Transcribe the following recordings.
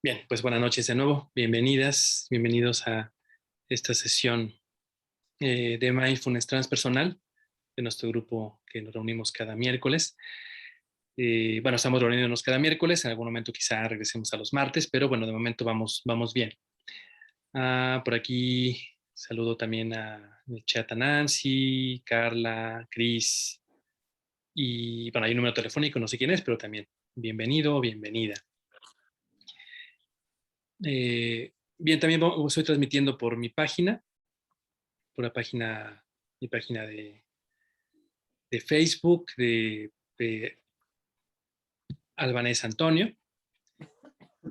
Bien, pues buenas noches de nuevo. Bienvenidas, bienvenidos a esta sesión de Mindfulness Transpersonal de nuestro grupo que nos reunimos cada miércoles. Bueno, estamos reuniéndonos cada miércoles. En algún momento quizá regresemos a los martes, pero bueno, de momento vamos bien. Por aquí saludo también en el chat a Nancy, Carla, Cris. Y bueno, hay un número telefónico, no sé quién es, pero también bienvenido o bienvenida. Bien, también estoy transmitiendo por mi página, por mi página de Facebook, de Albanés Antonio.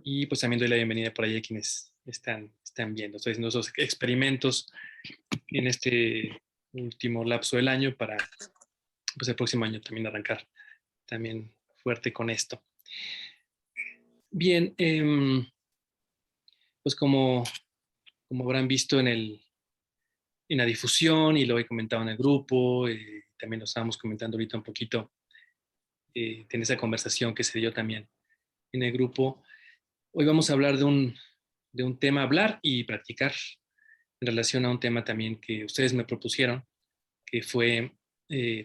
Y pues también doy la bienvenida por ahí a quienes están viendo. Estoy haciendo esos experimentos en este último lapso del año para pues el próximo año también arrancar también fuerte con esto. Bien, pues como habrán visto en la difusión y lo he comentado en el grupo, también lo estábamos comentando ahorita un poquito en esa conversación que se dio también en el grupo. Hoy vamos a hablar de un tema, hablar y practicar en relación a un tema también que ustedes me propusieron, que fue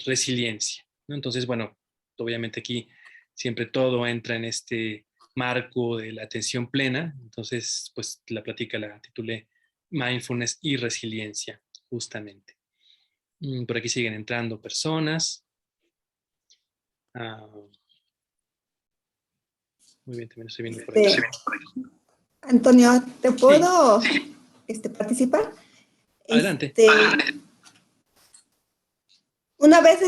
resiliencia, ¿no? Entonces, bueno, obviamente aquí siempre todo entra en este marco de la atención plena. Entonces, pues la plática la titulé Mindfulness y Resiliencia, justamente. Por aquí siguen entrando personas. Muy bien, también estoy viendo por aquí. Antonio, ¿te puedo Sí. Participar? Adelante. Una vez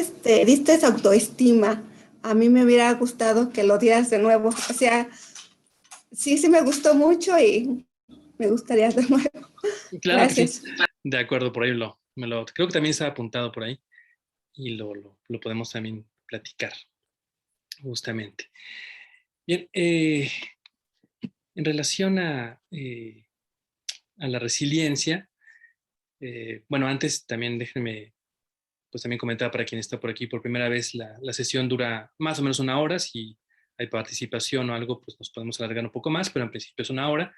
diste esa autoestima, a mí me hubiera gustado que lo dieras de nuevo. O sea, sí me gustó mucho y me gustaría de nuevo. Claro Gracias. que sí. De acuerdo, por ahí creo que también está apuntado por ahí y lo podemos también platicar, justamente. Bien, en relación a la resiliencia, bueno, antes también déjenme, pues también comentar para quien está por aquí por primera vez, la sesión dura más o menos 1 hora. Si hay participación o algo, pues nos podemos alargar un poco más, pero en principio es 1 hora.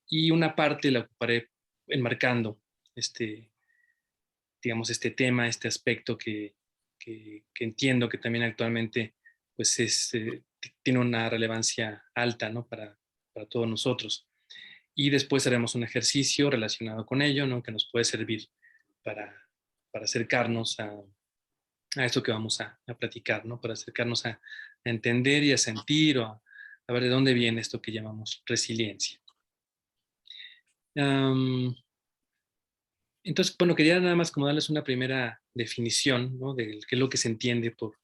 Y una parte la ocuparé enmarcando digamos, este tema, este aspecto que entiendo que también actualmente pues tiene una relevancia alta, ¿no? para todos nosotros. Y después haremos un ejercicio relacionado con ello, ¿no? Que nos puede servir para, acercarnos a esto que vamos a platicar, ¿no? Para acercarnos a entender y a sentir o a ver de dónde viene esto que llamamos resiliencia. Entonces, bueno, quería nada más como darles una primera definición, ¿no? De qué es lo que se entiende por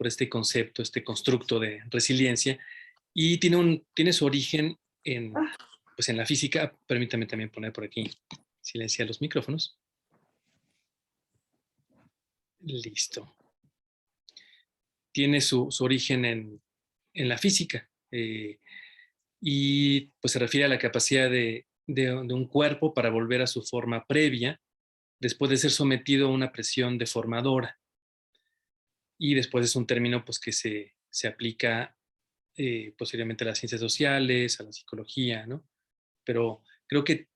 este concepto, este constructo de resiliencia. Y tiene su origen pues en la física. Permítame también poner por aquí, silenciar los micrófonos. Listo. Tiene su origen en la física. Y pues se refiere a la capacidad de un cuerpo para volver a su forma previa después de ser sometido a una presión deformadora. Y después es un término pues, que se aplica posiblemente a las ciencias sociales, a la psicología, ¿no? Pero creo que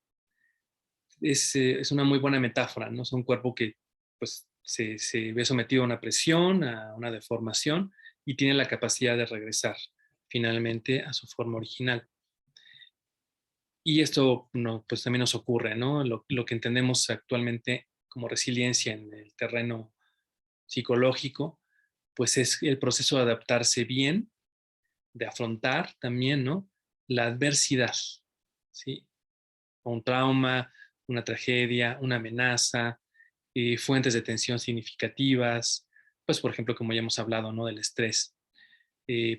es una muy buena metáfora, ¿no? Es un cuerpo que pues, se ve sometido a una presión, a una deformación, y tiene la capacidad de regresar finalmente a su forma original. Y esto pues también nos ocurre, ¿no? Lo que entendemos actualmente como resiliencia en el terreno psicológico, pues es el proceso de adaptarse bien, de afrontar también, ¿no? La adversidad, ¿sí? Un trauma, una tragedia, una amenaza, fuentes de tensión significativas, pues por ejemplo, como ya hemos hablado, ¿no? Del estrés,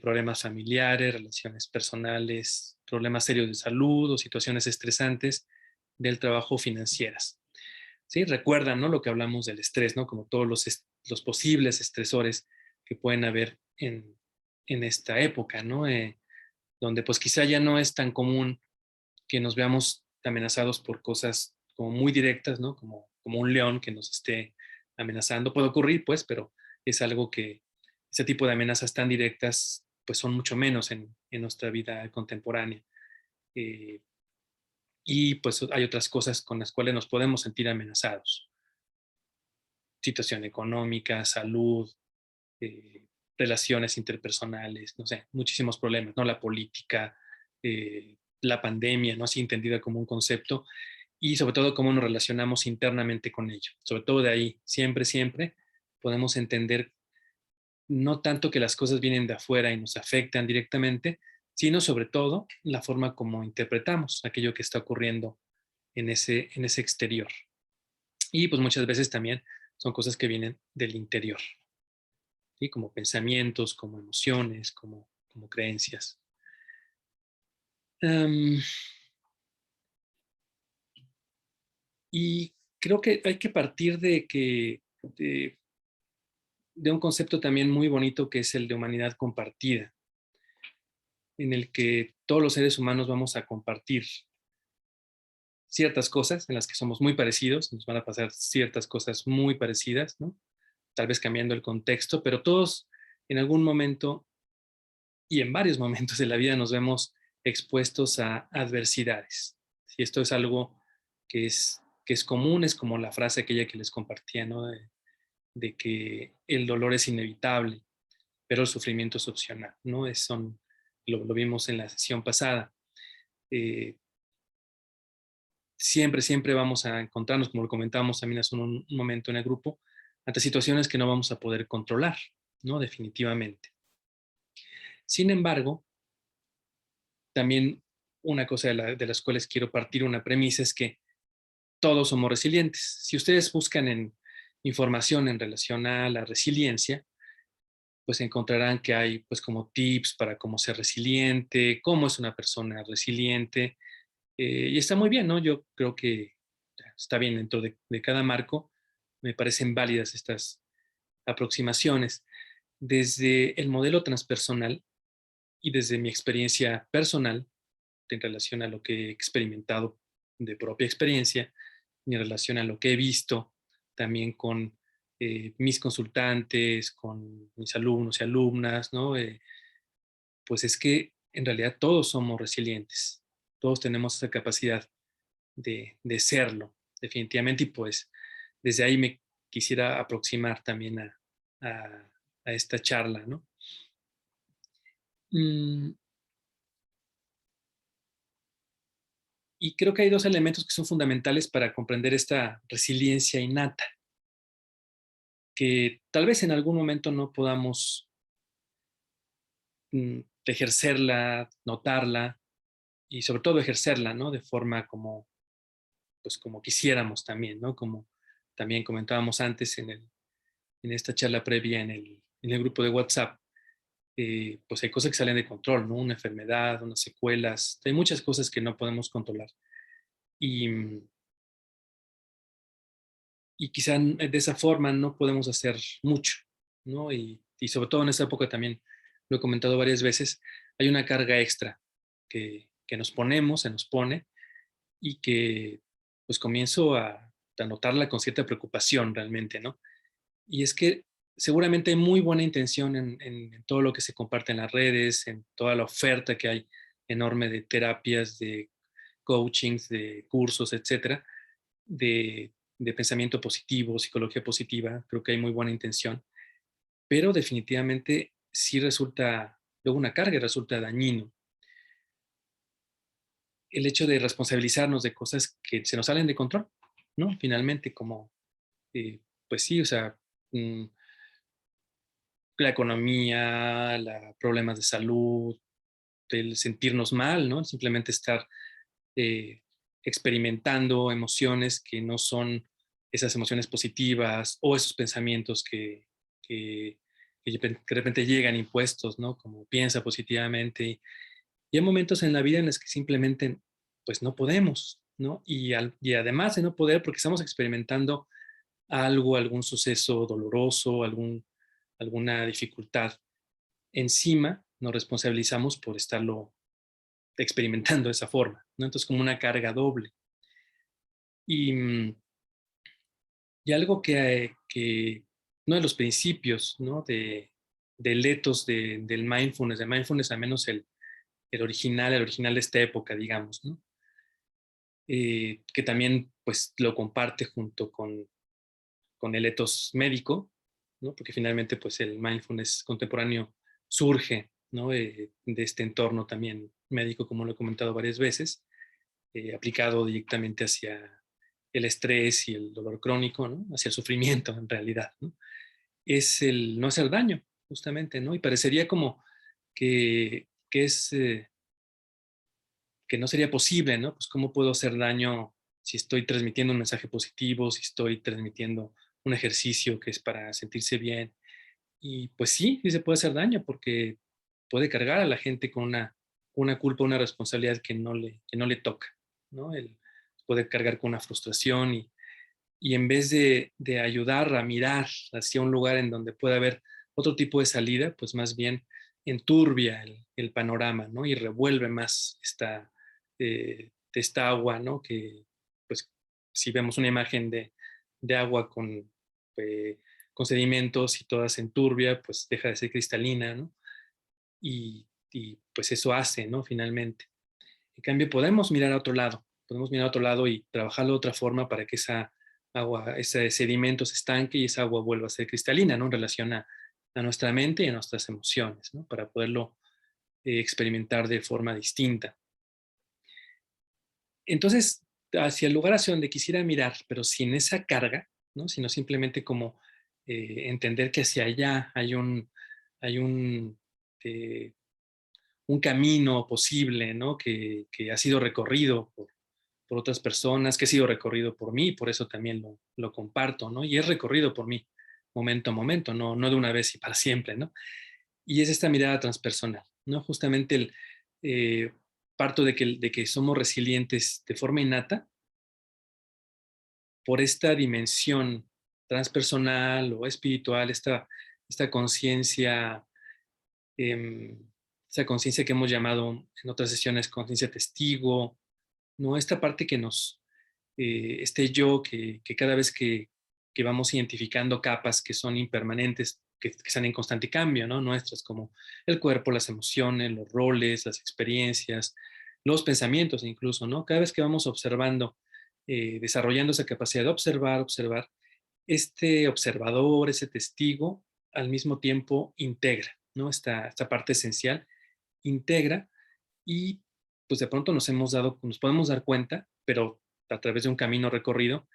problemas familiares, relaciones personales, problemas serios de salud o situaciones estresantes del trabajo financieras. ¿Sí? Recuerdan, ¿no? Lo que hablamos del estrés, ¿no? Como todos los posibles estresores que pueden haber en esta época, ¿no? Donde pues quizá ya no es tan común que nos veamos amenazados por cosas como muy directas, ¿no? Como un león que nos esté amenazando. Puede ocurrir, pues, pero es algo que ese tipo de amenazas tan directas, pues son mucho menos en nuestra vida contemporánea. eh, y pues hay otras cosas con las cuales nos podemos sentir amenazados. Situación económica, salud, eh, relaciones interpersonales, no sé, muchísimos problemas, ¿no? La política, la pandemia, ¿no? Así entendida como un concepto, y sobre todo cómo nos relacionamos internamente con ello. Sobre todo de ahí, siempre, siempre podemos entender no tanto que las cosas vienen de afuera y nos afectan directamente, sino sobre todo la forma como interpretamos aquello que está ocurriendo en ese exterior. Y pues muchas veces también son cosas que vienen del interior, ¿sí? Como pensamientos, como emociones, como creencias. Um, y creo que hay que partir de un concepto también muy bonito que es el de humanidad compartida, en el que todos los seres humanos vamos a compartir ciertas cosas en las que somos muy parecidos, nos van a pasar ciertas cosas muy parecidas, ¿no? Tal vez cambiando el contexto, pero todos en algún momento y en varios momentos de la vida nos vemos expuestos a adversidades. Si esto es algo que es común, es como la frase aquella que les compartía, ¿no? De que el dolor es inevitable, pero el sufrimiento es opcional, ¿no? Lo vimos en la sesión pasada. Eh, siempre, siempre vamos a encontrarnos, como lo comentábamos también hace un momento en el grupo, ante situaciones que no vamos a poder controlar, ¿no? Definitivamente. Sin embargo, también una cosa de las cuales quiero partir una premisa es que todos somos resilientes. Si ustedes buscan en información en relación a la resiliencia, pues encontrarán que hay pues como tips para cómo ser resiliente, cómo es una persona resiliente, y está muy bien, ¿no? Yo creo que está bien dentro de cada marco, me parecen válidas estas aproximaciones. Desde el modelo transpersonal y desde mi experiencia personal, en relación a lo que he experimentado de propia experiencia, y en relación a lo que he visto también con mis consultantes, con mis alumnos y alumnas, ¿no? Pues es que en realidad todos somos resilientes, todos tenemos esa capacidad de serlo, definitivamente, y pues desde ahí me quisiera aproximar también a esta charla, ¿no? Mm, y creo que hay dos elementos que son fundamentales para comprender esta resiliencia innata, que tal vez en algún momento no podamos ejercerla, notarla y sobre todo ejercerla, ¿no? De forma como, pues como quisiéramos también, ¿no? Como también comentábamos antes en esta charla previa en el grupo de WhatsApp, pues hay cosas que salen de control, ¿no? Una enfermedad, unas secuelas, hay muchas cosas que no podemos controlar. Y, y quizá de esa forma no podemos hacer mucho, ¿no? Y sobre todo en esta época también, lo he comentado varias veces, hay una carga extra que nos ponemos, se nos pone, y que pues comienzo a notarla con cierta preocupación realmente, ¿no? Y es que seguramente hay muy buena intención en todo lo que se comparte en las redes, en toda la oferta que hay enorme de terapias, de coachings, de cursos, etcétera, de pensamiento positivo, psicología positiva. Creo que hay muy buena intención, pero definitivamente sí resulta luego una carga y resulta dañino. El hecho de responsabilizarnos de cosas que se nos salen de control, ¿no? Finalmente, como, eh, pues sí, o sea, mm, la economía, problemas de salud, el sentirnos mal, ¿no? Simplemente estar eh, experimentando emociones que no son esas emociones positivas o esos pensamientos que, que de repente llegan impuestos, ¿no? Como piensa positivamente. Y hay momentos en la vida en los que simplemente, pues no podemos, ¿no? Y además de no poder, porque estamos experimentando algo, algún suceso doloroso, alguna dificultad, encima nos responsabilizamos por estarlo experimentando de esa forma, ¿no? Entonces, como una carga doble. Y, y algo que uno de los principios, ¿no? Del ethos del mindfulness, al menos el original de esta época, digamos, ¿no? Que también pues lo comparte junto con el ethos médico, ¿no? Porque finalmente pues el mindfulness contemporáneo surge, ¿no? De este entorno también médico, como lo he comentado varias veces, aplicado directamente hacia el estrés y el dolor crónico, ¿no? Hacia el sufrimiento en realidad, ¿no? Es el no hacer daño, justamente, ¿no? Y parecería como que es que no sería posible, ¿no? Pues cómo puedo hacer daño si estoy transmitiendo un mensaje positivo, si estoy transmitiendo un ejercicio que es para sentirse bien. Y pues sí, sí se puede hacer daño porque puede cargar a la gente con una culpa, una responsabilidad que no le toca, ¿no? Puede cargar con una frustración y en vez de ayudar a mirar hacia un lugar en donde pueda haber otro tipo de salida, pues más bien enturbia el panorama, ¿no? Y revuelve más esta agua, ¿no? Que, pues, si vemos una imagen de agua eh, con sedimentos y toda se enturbia, pues deja de ser cristalina, ¿no? Pues eso hace, ¿no? Finalmente. En cambio, podemos mirar a otro lado y trabajarlo de otra forma para que esa agua, ese sedimento se estanque y esa agua vuelva a ser cristalina, ¿no? En relación a nuestra mente y a nuestras emociones, ¿no? Para poderlo experimentar de forma distinta. Entonces, hacia el lugar hacia donde quisiera mirar, pero sin esa carga, ¿no? Sino simplemente como entender que hacia allá hay eh, un camino posible, ¿no? Que ha sido recorrido por otras personas, que ha sido recorrido por mí, por eso también lo comparto, ¿no? Y es recorrido por mí, momento a momento, no de una vez y para siempre, ¿no? Y es esta mirada transpersonal, ¿no? Justamente eh, parto de que somos resilientes de forma innata por esta dimensión transpersonal o espiritual, esta conciencia, eh, esa conciencia que hemos llamado en otras sesiones conciencia testigo, ¿no? Esta parte este yo que cada vez que vamos identificando capas que son impermanentes, que están en constante cambio, ¿no? Nuestras, como el cuerpo, las emociones, los roles, las experiencias, los pensamientos incluso, ¿no? Cada vez que vamos observando, desarrollando esa capacidad de observar, este observador, ese testigo, al mismo tiempo integra, ¿no? Esta parte esencial, integra y pues de pronto nos podemos dar cuenta, pero a través de un camino recorrido,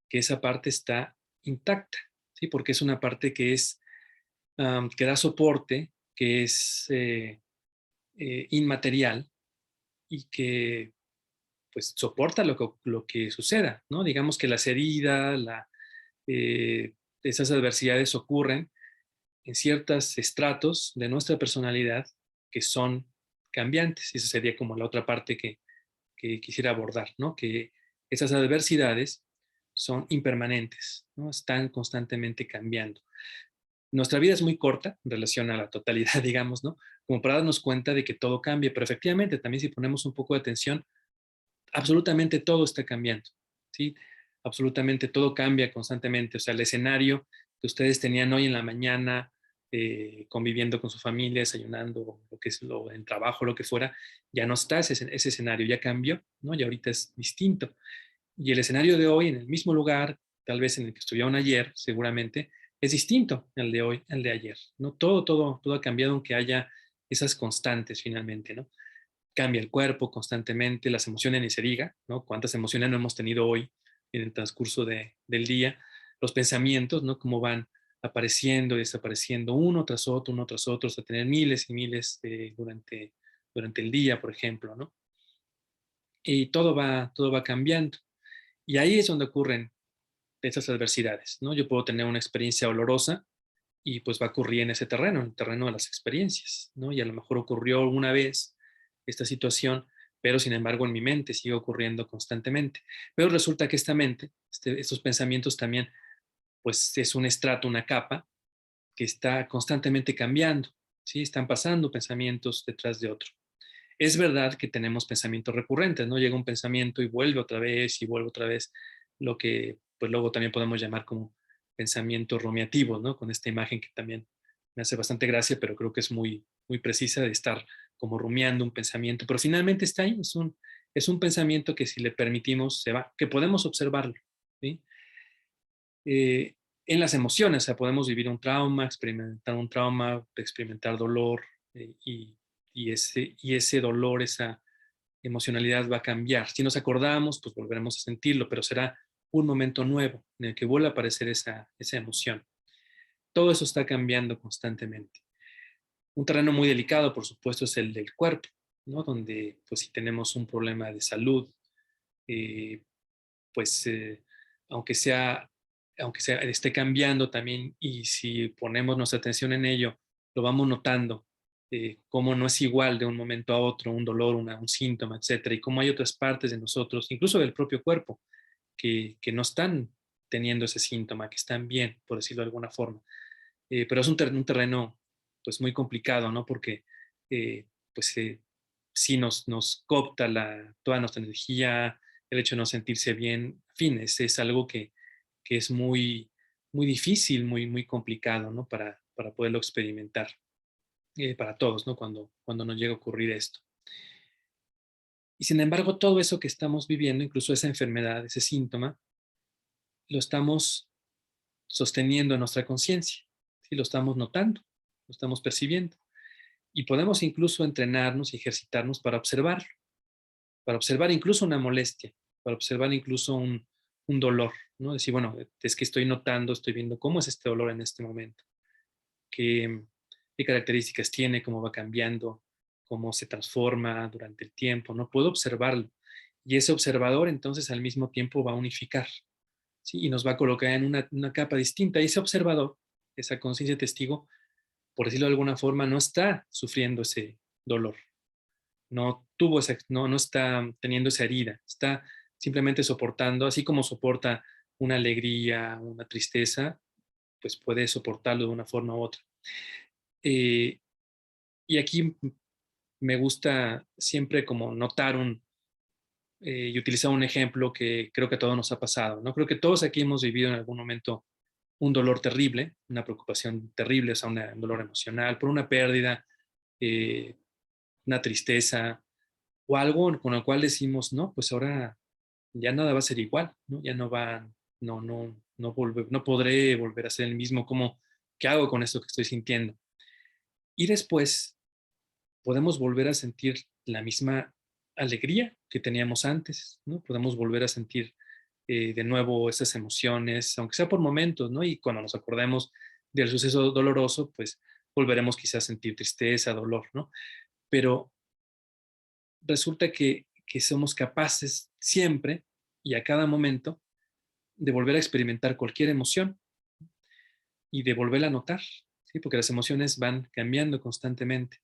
que esa parte está intacta, ¿sí? Porque es una parte que da soporte, que es inmaterial y que pues soporta lo que suceda, ¿no? Digamos que las heridas, eh, esas adversidades ocurren en ciertos estratos de nuestra personalidad que son cambiantes. Y esa sería como la otra parte que quisiera abordar, ¿no? Que esas adversidades son impermanentes, ¿no? Están constantemente cambiando. Nuestra vida es muy corta en relación a la totalidad, digamos, ¿no? Como para darnos cuenta de que todo cambia, pero efectivamente también si ponemos un poco de atención, absolutamente todo está cambiando, ¿sí? Absolutamente todo cambia constantemente. O sea, el escenario que ustedes tenían hoy en la mañana, conviviendo con su familia, desayunando, lo que es en trabajo, lo que fuera, ya no está ese escenario, ya cambió, ¿no? Y ahorita es distinto. Y el escenario de hoy, en el mismo lugar, tal vez en el que estuvieron ayer, seguramente, es distinto al de hoy, al de ayer, ¿no? Todo ha cambiado, aunque haya esas constantes finalmente, ¿no? Cambia el cuerpo constantemente, las emociones ni se diga, ¿no? Cuántas emociones no hemos tenido hoy en el transcurso del día, los pensamientos, ¿no? Cómo van apareciendo y desapareciendo uno tras otro, hasta tener miles y miles durante el día, por ejemplo, ¿no? Y todo va cambiando. Y ahí es donde ocurren esas adversidades, ¿no? Yo puedo tener una experiencia dolorosa y pues va a ocurrir en ese terreno, en el terreno de las experiencias, ¿no? Y a lo mejor ocurrió una vez esta situación, pero sin embargo en mi mente sigue ocurriendo constantemente. Pero resulta que esta mente, estos pensamientos también, pues es un estrato, una capa que está constantemente cambiando, ¿sí? Están pasando pensamientos detrás de otro. Es verdad que tenemos pensamientos recurrentes, ¿no? Llega un pensamiento y vuelve otra vez, lo que pues luego también podemos llamar como pensamientos rumiativos, ¿no? Con esta imagen que también me hace bastante gracia, pero creo que es muy, muy precisa de estar como rumiando un pensamiento, pero finalmente está ahí, es un pensamiento que si le permitimos se va, que podemos observarlo, ¿sí? En las emociones, o sea, podemos vivir un trauma, experimentar dolor, y ese dolor, esa emocionalidad va a cambiar. Si nos acordamos, pues volveremos a sentirlo, pero será un momento nuevo en el que vuelva a aparecer esa emoción. Todo eso está cambiando constantemente. Un terreno muy delicado, por supuesto, es el del cuerpo, ¿no? Donde, pues, si tenemos un problema de salud, eh, pues, aunque sea, esté cambiando también, y si ponemos nuestra atención en ello, lo vamos notando, cómo no es igual de un momento a otro, un dolor, un síntoma, etcétera, y cómo hay otras partes de nosotros, incluso del propio cuerpo, que no están teniendo ese síntoma, que están bien, por decirlo de alguna forma. Pero es un terreno, pues, muy complicado, ¿no? Porque, pues, sí nos coopta toda nuestra energía, el hecho de no sentirse bien, en fin, es algo que es muy difícil, muy complicado, ¿no? Para poderlo experimentar, para todos, ¿no? Cuando nos llega a ocurrir esto. Y sin embargo, todo eso que estamos viviendo, incluso esa enfermedad, ese síntoma, lo estamos sosteniendo en nuestra conciencia, ¿sí? Lo estamos notando, lo estamos percibiendo. Y podemos incluso entrenarnos y ejercitarnos para observar incluso una molestia, para observar incluso un dolor, ¿no? Decir, bueno, es que estoy notando, estoy viendo cómo es este dolor en este momento, qué, qué características tiene, cómo va cambiando, cómo se transforma durante el tiempo, ¿no? Puedo observarlo. Y ese observador entonces al mismo tiempo va a unificar, ¿sí? Y nos va a colocar en una capa distinta. Y ese observador, esa conciencia testigo, por decirlo de alguna forma, no está sufriendo ese dolor, no está teniendo esa herida, está simplemente soportando, así como soporta una alegría, una tristeza, pues puede soportarlo de una forma u otra. Eh, y aquí me gusta siempre como notar y utilizar un ejemplo que creo que a todos nos ha pasado, ¿no? Creo que todos aquí hemos vivido en algún momento un dolor terrible, una preocupación terrible, o sea, un dolor emocional por una pérdida, eh, una tristeza o algo con lo cual decimos, no, pues ahora ya nada va a ser igual, ¿no? Ya no va, no podré volver a ser el mismo, como, ¿qué hago con esto que estoy sintiendo? Y después podemos volver a sentir la misma alegría que teníamos antes, ¿no? Podemos volver a sentir de nuevo esas emociones, aunque sea por momentos, ¿no? Y cuando nos acordemos del suceso doloroso, pues volveremos quizás a sentir tristeza, dolor, ¿no? Pero resulta que somos capaces siempre y a cada momento de volver a experimentar cualquier emoción y de volverla a notar, ¿sí? Porque las emociones van cambiando constantemente.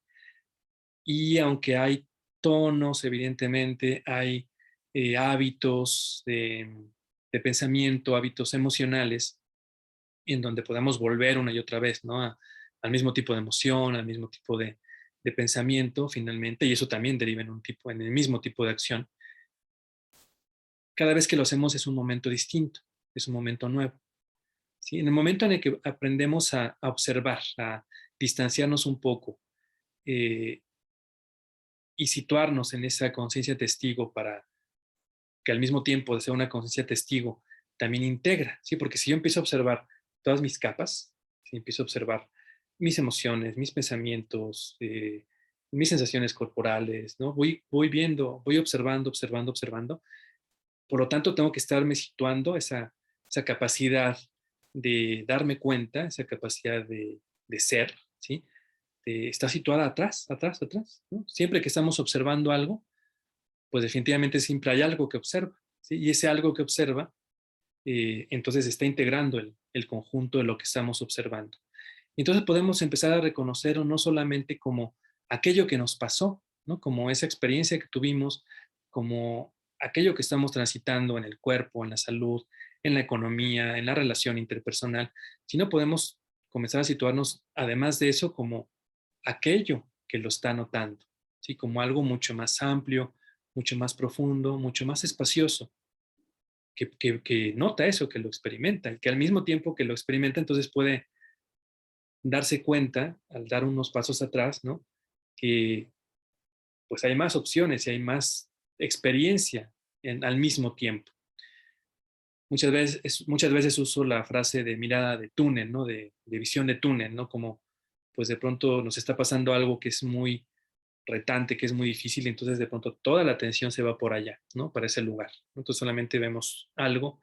Y aunque hay tonos, evidentemente, hay hábitos de pensamiento, hábitos emocionales, en donde podemos volver una y otra vez, ¿no? Al mismo tipo de emoción, al mismo tipo de pensamiento, finalmente, y eso también deriva en el mismo tipo de acción. Cada vez que lo hacemos es un momento distinto, es un momento nuevo, ¿sí? En el momento en el que aprendemos a observar, a distanciarnos un poco, eh, y situarnos en esa conciencia testigo para que al mismo tiempo de ser una conciencia testigo también integra, ¿sí? Porque si yo empiezo a observar todas mis capas, si empiezo a observar mis emociones, mis pensamientos, mis sensaciones corporales, ¿no? Voy viendo, voy observando. Por lo tanto, tengo que estarme situando esa capacidad de darme cuenta, esa capacidad de ser, ¿sí? Está situada atrás, ¿no? Siempre que estamos observando algo, pues definitivamente siempre hay algo que observa, ¿sí? Y ese algo que observa, entonces está integrando el conjunto de lo que estamos observando. Y entonces podemos empezar a reconocerlo no solamente como aquello que nos pasó, ¿no? Como esa experiencia que tuvimos, como aquello que estamos transitando en el cuerpo, en la salud, en la economía, en la relación interpersonal, sino podemos comenzar a situarnos, además de eso, como aquello que lo está notando, ¿sí? Como algo mucho más amplio, mucho más profundo, mucho más espacioso, que nota eso, que lo experimenta, que al mismo tiempo que lo experimenta, entonces puede darse cuenta, al dar unos pasos atrás, ¿no? Que pues hay más opciones y hay más experiencia al mismo tiempo. Muchas veces uso la frase de mirada de túnel, ¿no? De visión de túnel, ¿no? Como pues de pronto nos está pasando algo que es muy retante, que es muy difícil, y entonces de pronto toda la atención se va por allá, ¿no? Para ese lugar. Entonces solamente vemos algo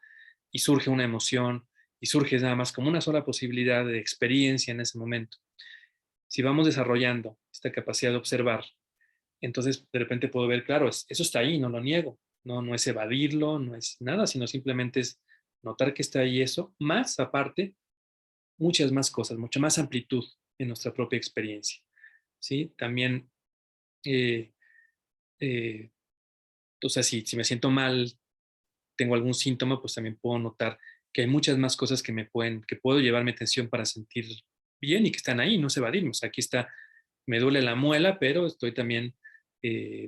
y surge una emoción y surge nada más como una sola posibilidad de experiencia en ese momento. Si vamos desarrollando esta capacidad de observar, entonces de repente puedo ver, claro, eso está ahí, no lo niego, no es evadirlo, no es nada, sino simplemente es notar que está ahí eso, más aparte, muchas más cosas, mucha más amplitud en nuestra propia experiencia, ¿sí? También, eh, eh, o sea, si me siento mal, tengo algún síntoma, pues también puedo notar que hay muchas más cosas que puedo llevarme atención para sentir bien y que están ahí, no se evadirnos. Aquí está, me duele la muela, pero estoy también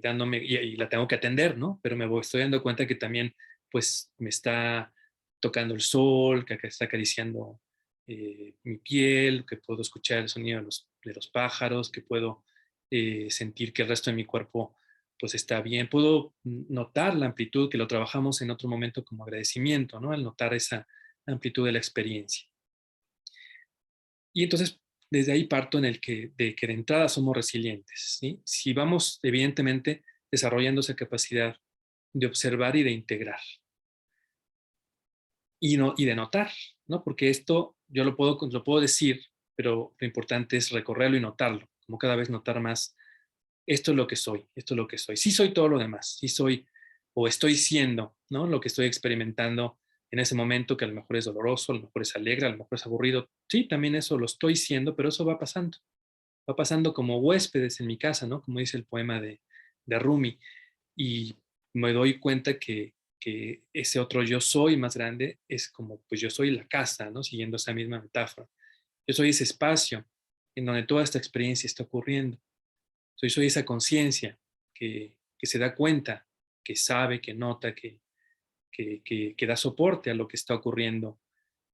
dándome, y la tengo que atender, ¿no? Pero estoy dando cuenta que también, pues, me está tocando el sol, que está acariciando mi piel, que puedo escuchar el sonido de los pájaros, que puedo sentir que el resto de mi cuerpo pues está bien. Puedo notar la amplitud, que lo trabajamos en otro momento como agradecimiento, ¿no? Al notar esa amplitud de la experiencia. Y entonces, desde ahí parto de que de entrada somos resilientes, ¿sí? Si vamos, evidentemente, desarrollando esa capacidad de observar y de integrar. Y de notar, ¿no? Porque esto yo lo puedo decir, pero lo importante es recorrerlo y notarlo, como cada vez notar más esto es lo que soy, esto es lo que soy. Sí soy todo lo demás, sí soy o estoy siendo, ¿no? Lo que estoy experimentando en ese momento, que a lo mejor es doloroso, a lo mejor es alegre, a lo mejor es aburrido. Sí, también eso lo estoy siendo, pero eso va pasando como huéspedes en mi casa, ¿no? Como dice el poema de Rumi. Y me doy cuenta que ese otro yo soy más grande es como, pues yo soy la casa, ¿no? Siguiendo esa misma metáfora. Yo soy ese espacio en donde toda esta experiencia está ocurriendo. Soy esa conciencia que se da cuenta, que sabe, que nota, que da soporte a lo que está ocurriendo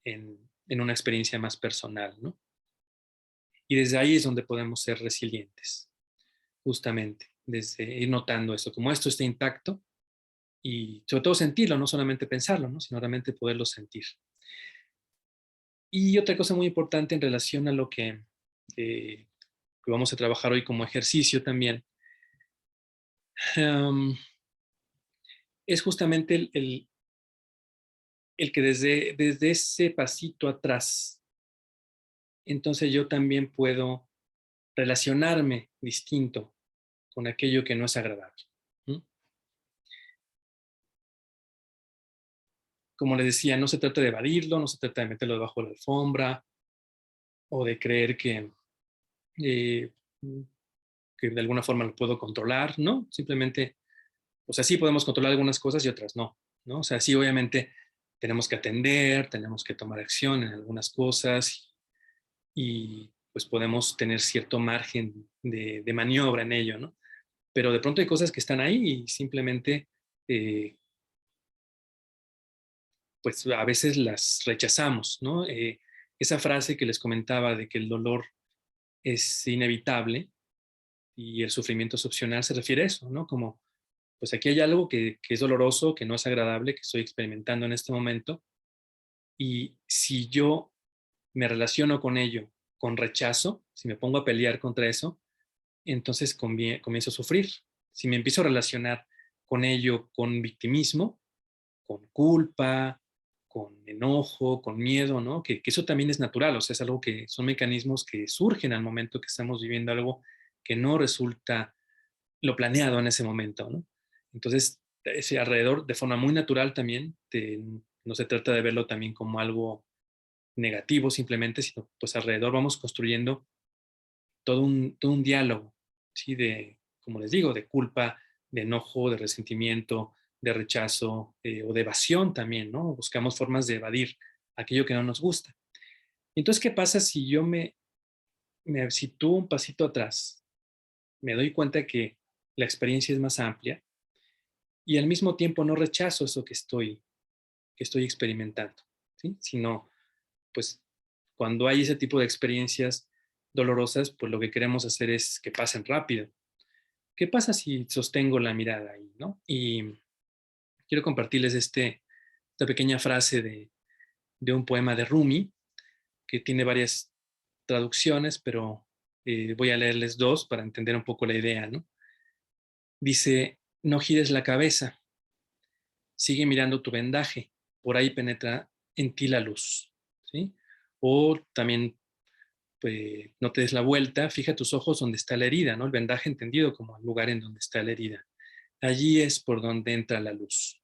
en una experiencia más personal, ¿no? Y desde ahí es donde podemos ser resilientes, justamente, desde ir notando esto, como esto está intacto y sobre todo sentirlo, no solamente pensarlo, ¿no? Sino realmente poderlo sentir. Y otra cosa muy importante en relación a lo que vamos a trabajar hoy como ejercicio también, um, es justamente el que desde ese pasito atrás, entonces yo también puedo relacionarme distinto con aquello que no es agradable. ¿Mm? Como les decía, no se trata de evadirlo, no se trata de meterlo debajo de la alfombra o de creer eh, que de alguna forma lo puedo controlar, ¿no? Simplemente, o sea, sí podemos controlar algunas cosas y otras no, ¿no? O sea, sí, obviamente tenemos que atender, tenemos que tomar acción en algunas cosas y pues podemos tener cierto margen de maniobra en ello, ¿no? Pero de pronto hay cosas que están ahí y simplemente, pues a veces las rechazamos, ¿no? Esa frase que les comentaba de que el dolor es inevitable y el sufrimiento es opcional se refiere a eso, ¿no? Como, pues aquí hay algo que es doloroso, que no es agradable, que estoy experimentando en este momento y si yo me relaciono con ello con rechazo, si me pongo a pelear contra eso, entonces comienzo a sufrir. Si me empiezo a relacionar con ello con victimismo, con culpa, con enojo, con miedo, ¿no? Que eso también es natural, o sea, es algo que son mecanismos que surgen al momento que estamos viviendo algo que no resulta lo planeado en ese momento, ¿no? Entonces, ese alrededor, de forma muy natural también, no se trata de verlo también como algo negativo simplemente, sino pues alrededor vamos construyendo todo un diálogo, ¿sí? Como les digo, de culpa, de enojo, de resentimiento, de rechazo o de evasión también, ¿no? Buscamos formas de evadir aquello que no nos gusta. Entonces, ¿qué pasa si yo me sitúo un pasito atrás? Me doy cuenta que la experiencia es más amplia y al mismo tiempo no rechazo eso que estoy experimentando, ¿sí? Sino, pues, cuando hay ese tipo de experiencias dolorosas, pues lo que queremos hacer es que pasen rápido, ¿qué pasa si sostengo la mirada ahí, ¿no? Y quiero compartirles esta pequeña frase de un poema de Rumi, que tiene varias traducciones, pero voy a leerles dos para entender un poco la idea, ¿no? Dice, no gires la cabeza, sigue mirando tu vendaje, por ahí penetra en ti la luz, ¿sí? O también, pues, no te des la vuelta, fija tus ojos donde está la herida, ¿no? El vendaje entendido como el lugar en donde está la herida. Allí es por donde entra la luz.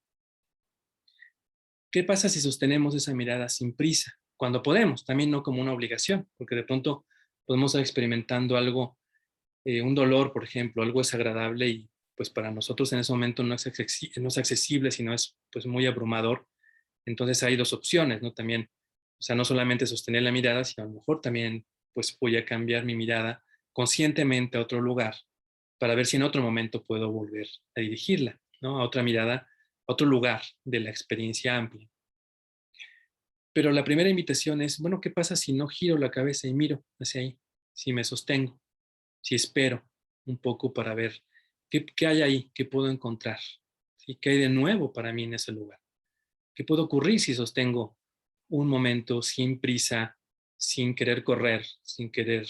¿Qué pasa si sostenemos esa mirada sin prisa? Cuando podemos, también no como una obligación, porque de pronto podemos estar experimentando algo, un dolor, por ejemplo, algo desagradable y pues para nosotros en ese momento no es accesible, sino es pues muy abrumador. Entonces hay dos opciones, ¿no? También, o sea, no solamente sostener la mirada, sino a lo mejor también pues voy a cambiar mi mirada conscientemente a otro lugar para ver si en otro momento puedo volver a dirigirla, ¿no? A otra mirada, a otro lugar de la experiencia amplia. Pero la primera invitación es, bueno, ¿qué pasa si no giro la cabeza y miro hacia ahí? Si me sostengo, si espero un poco para ver qué hay ahí, qué puedo encontrar, ¿sí? ¿Qué hay de nuevo para mí en ese lugar? ¿Qué puede ocurrir si sostengo un momento sin prisa, sin querer correr, sin querer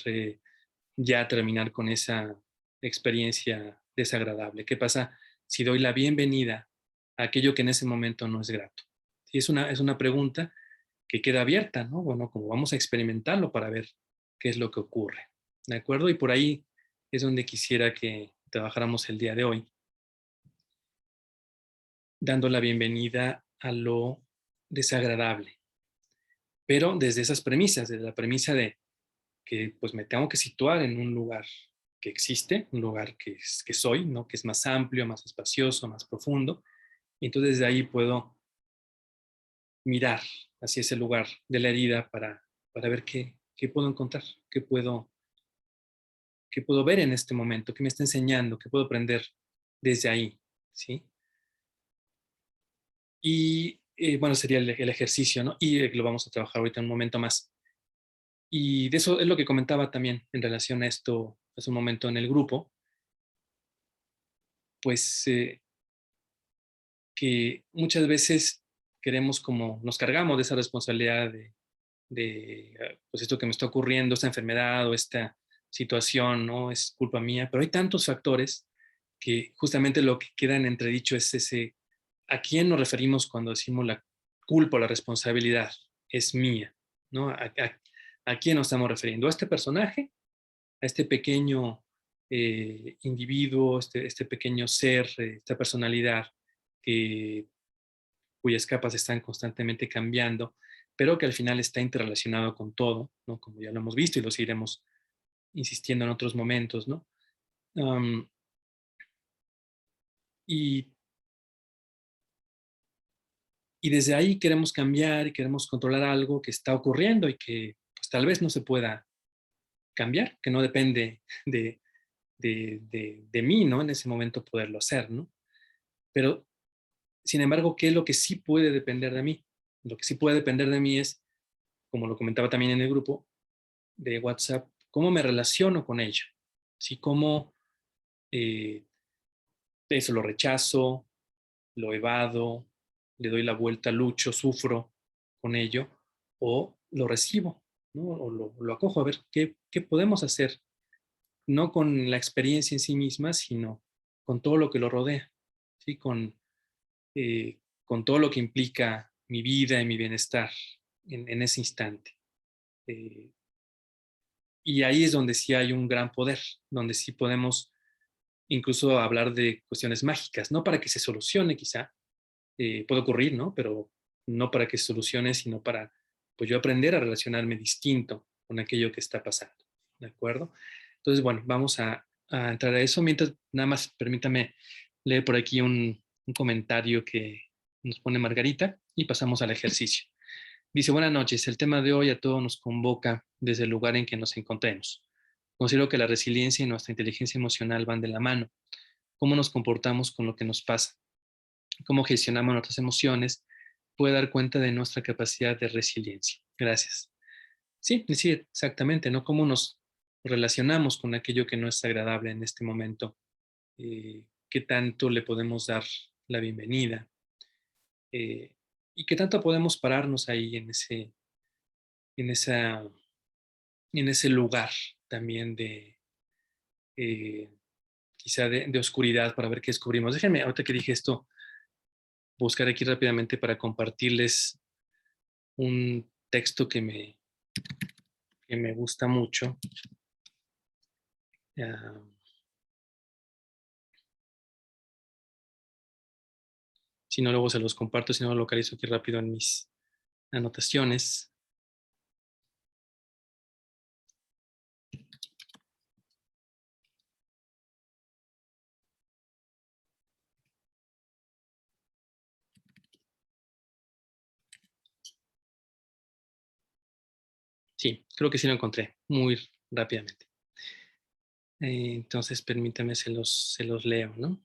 ya terminar con esa experiencia desagradable? ¿Qué pasa si doy la bienvenida a aquello que en ese momento no es grato? Sí, es una pregunta que queda abierta, ¿no? Bueno, como vamos a experimentarlo para ver qué es lo que ocurre, ¿de acuerdo? Y por ahí es donde quisiera que trabajáramos el día de hoy, dando la bienvenida a lo desagradable, pero desde esas premisas, desde la premisa de que pues me tengo que situar en un lugar que existe, un lugar que soy, ¿no? Que es más amplio, más espacioso, más profundo, y entonces desde ahí puedo mirar hacia ese lugar de la herida para ver qué puedo encontrar, qué puedo ver en este momento, qué me está enseñando, qué puedo aprender desde ahí, ¿sí? Y bueno, sería el ejercicio, ¿no? Y lo vamos a trabajar ahorita en un momento más. Y de eso es lo que comentaba también en relación a esto hace un momento en el grupo, pues que muchas veces queremos como nos cargamos de esa responsabilidad pues esto que me está ocurriendo, esta enfermedad o esta situación, ¿no? Es culpa mía, pero hay tantos factores que justamente lo que queda en entredicho es ese, ¿a quién nos referimos cuando decimos la culpa o la responsabilidad? Es mía, ¿no? ¿A quién nos estamos refiriendo? ¿A este personaje? ¿A este pequeño individuo, este pequeño ser, esta personalidad que, cuyas capas están constantemente cambiando, pero que al final está interrelacionado con todo, ¿no? Como ya lo hemos visto y lo seguiremos insistiendo en otros momentos, ¿no? Um, y, y desde ahí queremos cambiar y queremos controlar algo que está ocurriendo y que pues, tal vez no se pueda cambiar, que no depende de mí, ¿no? En ese momento poderlo hacer, ¿no? Pero, sin embargo, ¿qué es lo que sí puede depender de mí? Lo que sí puede depender de mí es, como lo comentaba también en el grupo de WhatsApp, cómo me relaciono con ello. ¿Sí? Cómo eh, eso lo rechazo, lo evado, le doy la vuelta, lucho, sufro con ello, o lo recibo, ¿no? O lo acojo a ver qué podemos hacer, no con la experiencia en sí misma, sino con todo lo que lo rodea, ¿sí? Con todo lo que implica mi vida y mi bienestar en ese instante. Eh, y ahí es donde sí hay un gran poder, donde sí podemos incluso hablar de cuestiones mágicas, no para que se solucione quizá, puede ocurrir, ¿no? Pero no para que se solucione, sino para, pues yo aprender a relacionarme distinto con aquello que está pasando, ¿de acuerdo? Entonces, bueno, vamos a entrar a eso. Mientras, nada más permítame leer por aquí un comentario que nos pone Margarita y pasamos al ejercicio. Dice, buenas noches, el tema de hoy a todos nos convoca desde el lugar en que nos encontremos. Considero que la resiliencia y nuestra inteligencia emocional van de la mano. Cómo nos comportamos con lo que nos pasa, cómo gestionamos nuestras emociones, puede dar cuenta de nuestra capacidad de resiliencia. Gracias. Sí, sí, exactamente, ¿no? Cómo nos relacionamos con aquello que no es agradable en este momento qué tanto le podemos dar la bienvenida, y qué tanto podemos pararnos ahí en, esa, en ese lugar también eh, quizá de oscuridad para ver qué descubrimos. Déjenme, ahorita que dije esto, buscar aquí rápidamente para compartirles un texto que me gusta mucho. Ah, si no, luego se los comparto, si no lo localizo aquí rápido en mis anotaciones. Sí, creo que sí lo encontré muy rápidamente. Entonces, permítame, se los leo, ¿no?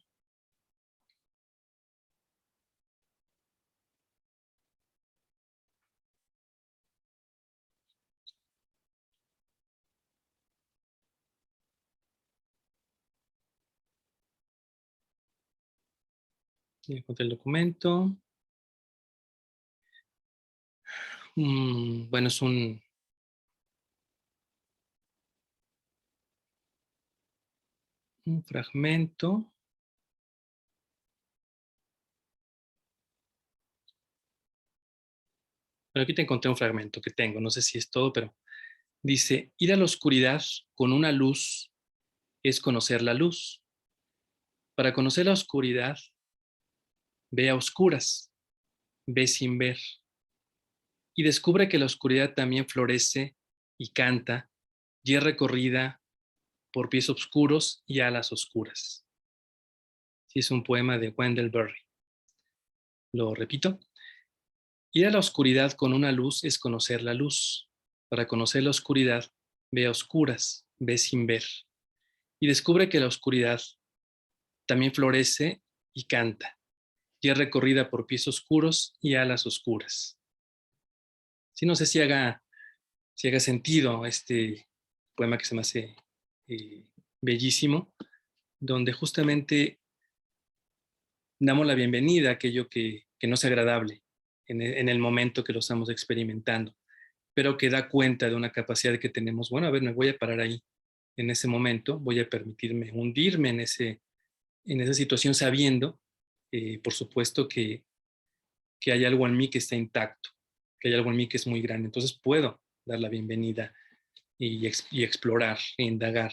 Ya encontré el documento. Bueno, es un fragmento. Bueno, aquí te encontré un fragmento que tengo, no sé si es todo, pero dice, ir a la oscuridad con una luz es conocer la luz. Para conocer la oscuridad, ve a oscuras, ve sin ver, y descubre que la oscuridad también florece y canta, y es recorrida por pies oscuros y alas oscuras. Sí, es un poema de Wendell Berry. Lo repito. Ir a la oscuridad con una luz es conocer la luz. Para conocer la oscuridad, ve a oscuras, ve sin ver, y descubre que la oscuridad también florece y canta, y es recorrida por pies oscuros y alas oscuras. Sí, no sé si haga sentido este poema que se me hace eh, bellísimo, donde justamente damos la bienvenida a aquello que no es agradable en el momento que lo estamos experimentando, pero que da cuenta de una capacidad que tenemos. Bueno, a ver, me voy a parar ahí en ese momento, voy a permitirme hundirme en esa situación sabiendo, por supuesto, que hay algo en mí que está intacto, que hay algo en mí que es muy grande. Entonces puedo dar la bienvenida y explorar, e indagar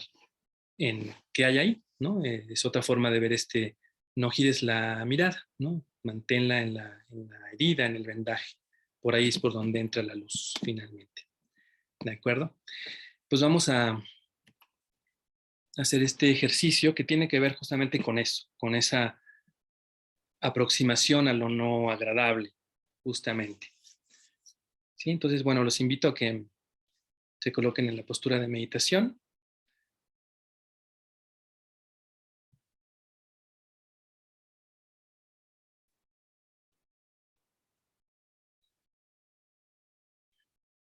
en qué hay ahí, ¿no? Es otra forma de ver no gires la mirada, ¿no? Manténla en la herida, en el vendaje. Por ahí es por donde entra la luz finalmente. ¿De acuerdo? Pues vamos a hacer este ejercicio que tiene que ver justamente con eso, con esa aproximación a lo no agradable, justamente. ¿Sí? Entonces, bueno, los invito a que se coloquen en la postura de meditación,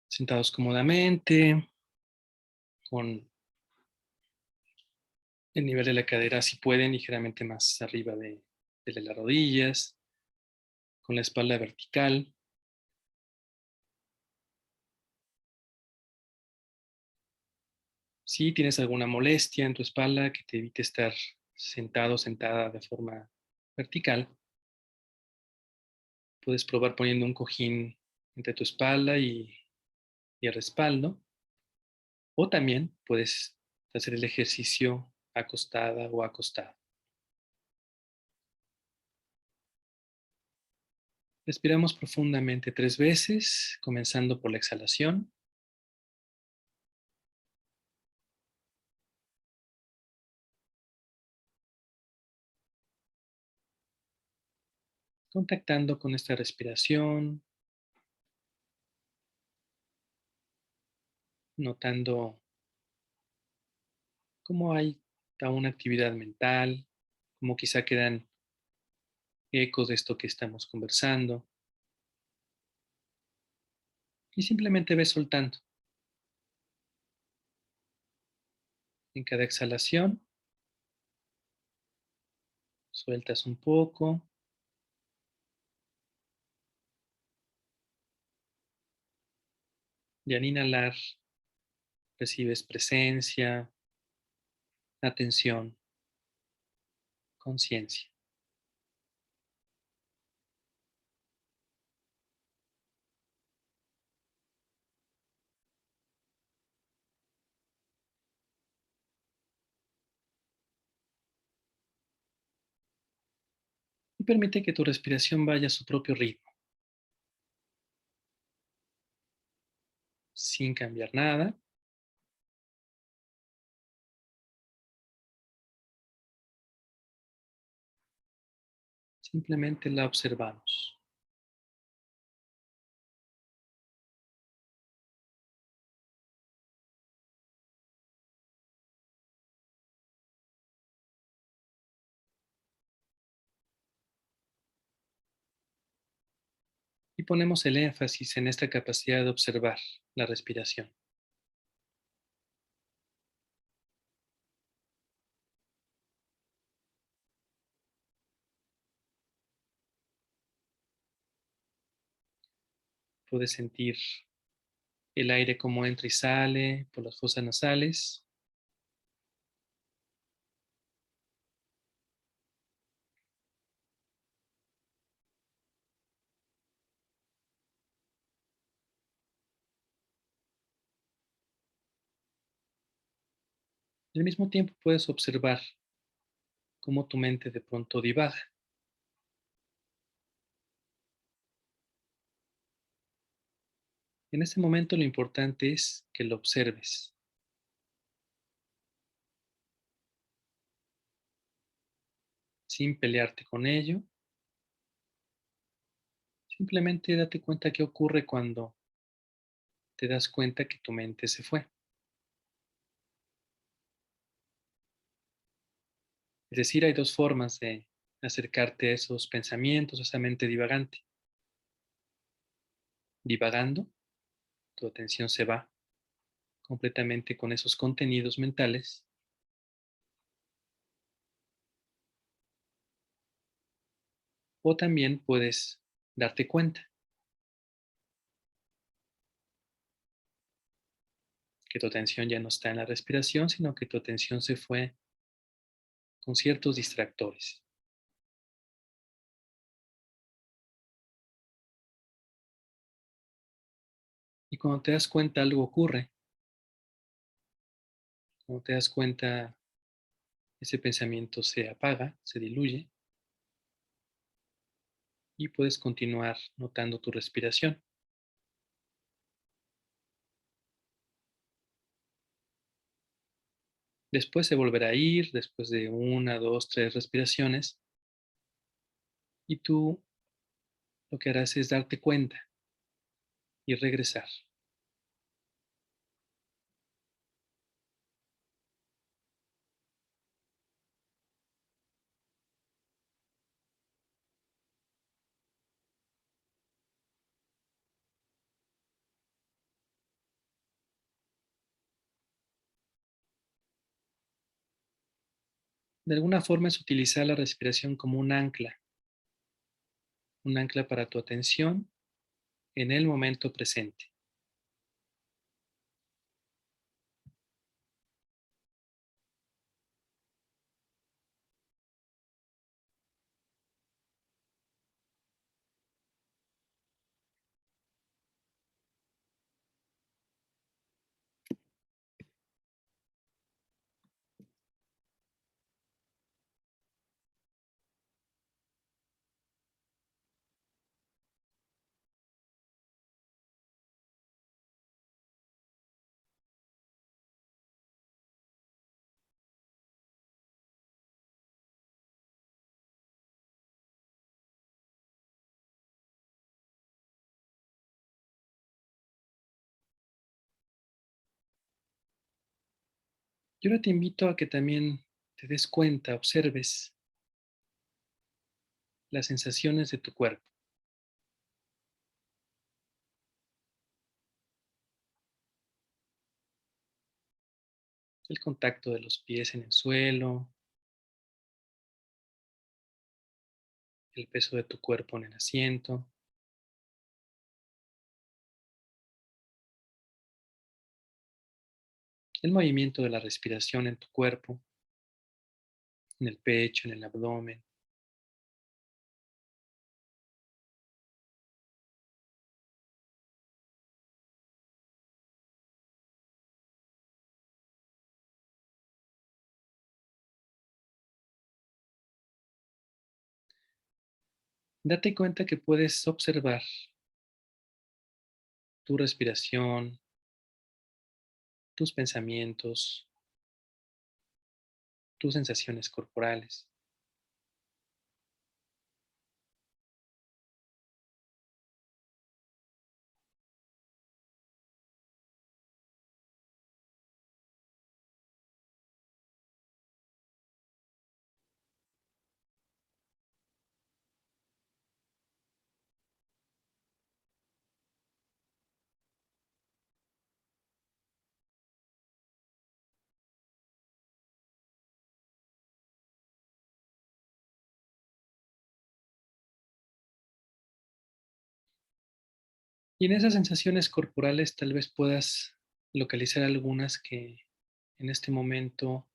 sentados cómodamente, con el nivel de la cadera, si pueden, ligeramente más arriba de las rodillas, con la espalda vertical. Si tienes alguna molestia en tu espalda que te evite estar sentado, sentada de forma vertical, puedes probar poniendo un cojín entre tu espalda y el respaldo, o también puedes hacer el ejercicio acostada o acostado. Respiramos profundamente 3 veces, comenzando por la exhalación. Contactando con esta respiración, notando cómo hay una actividad mental, cómo quizá quedan ecos de esto que estamos conversando, y simplemente ves soltando. En cada exhalación, Sueltas un poco. Y al inhalar, recibes presencia, atención, conciencia. Y permite que tu respiración vaya a su propio ritmo, sin cambiar nada. Simplemente la observamos. Y ponemos el énfasis en esta capacidad de observar la respiración. Puedes sentir el aire como entra y sale por las fosas nasales. Y al mismo tiempo puedes observar cómo tu mente de pronto divaga. En ese momento lo importante es que lo observes, sin pelearte con ello. Simplemente date cuenta qué ocurre cuando te das cuenta que tu mente se fue. Es decir, hay dos formas de acercarte a esos pensamientos, a esa mente divagante. Divagando, tu atención se va completamente con esos contenidos mentales. O también puedes darte cuenta que tu atención ya no está en la respiración, sino que tu atención se fue con ciertos distractores. Y cuando te das cuenta algo ocurre. Cuando te das cuenta ese pensamiento se apaga, se diluye y puedes continuar notando tu respiración. Después se volverá a ir, después de una, dos, tres respiraciones, y tú lo que harás es darte cuenta y regresar. De alguna forma es utilizar la respiración como un ancla para tu atención en el momento presente. Yo ahora te invito a que también te des cuenta, observes las sensaciones de tu cuerpo, el contacto de los pies en el suelo, el peso de tu cuerpo en el asiento. El movimiento de la respiración en tu cuerpo, en el pecho, en el abdomen. Date cuenta que puedes observar tu respiración, tus pensamientos, tus sensaciones corporales. Y en esas sensaciones corporales tal vez puedas localizar algunas que en este momento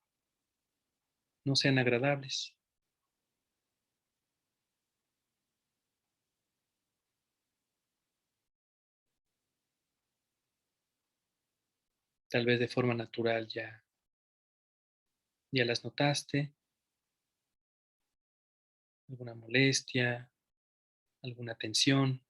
no sean agradables. Tal vez de forma natural ya las notaste, alguna molestia, alguna tensión.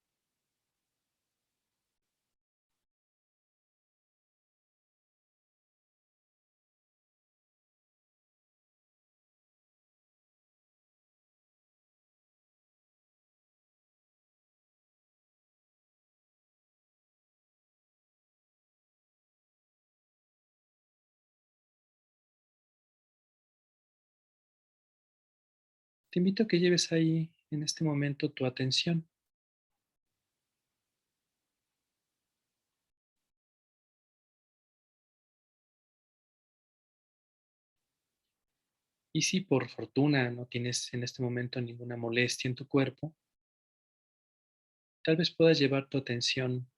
Te invito a que lleves ahí en este momento tu atención. Y si por fortuna no tienes en este momento ninguna molestia en tu cuerpo, tal vez puedas llevar tu atención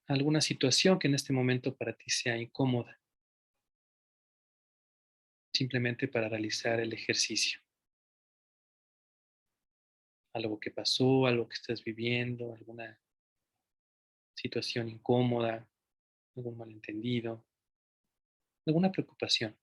a alguna situación que en este momento para ti sea incómoda, simplemente para realizar el ejercicio. Algo que pasó, algo que estás viviendo, alguna situación incómoda, algún malentendido, alguna preocupación.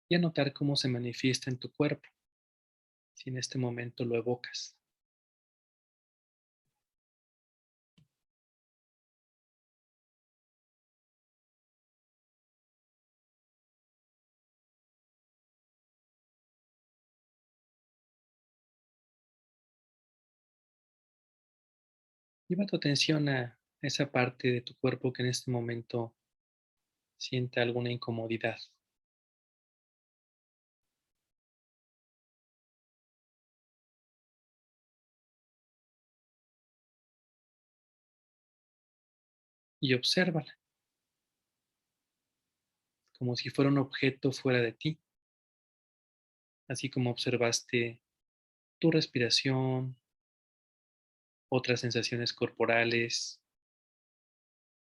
Y a notar cómo se manifiesta en tu cuerpo, si en este momento lo evocas. Lleva tu atención a esa parte de tu cuerpo que en este momento siente alguna incomodidad. Y obsérvala, como si fuera un objeto fuera de ti, así como observaste tu respiración, otras sensaciones corporales,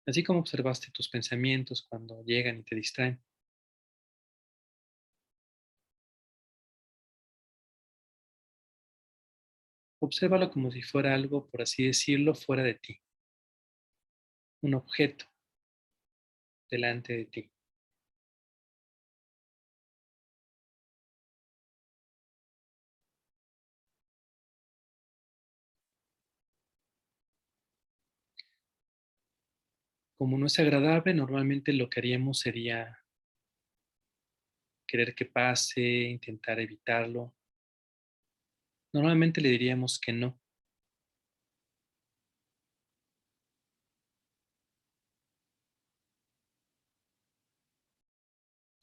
así como observaste tus pensamientos cuando llegan y te distraen. Obsérvalo como si fuera algo, por así decirlo, fuera de ti, un objeto delante de ti. Como no es agradable, normalmente lo que haríamos sería querer que pase, intentar evitarlo. Normalmente le diríamos que no.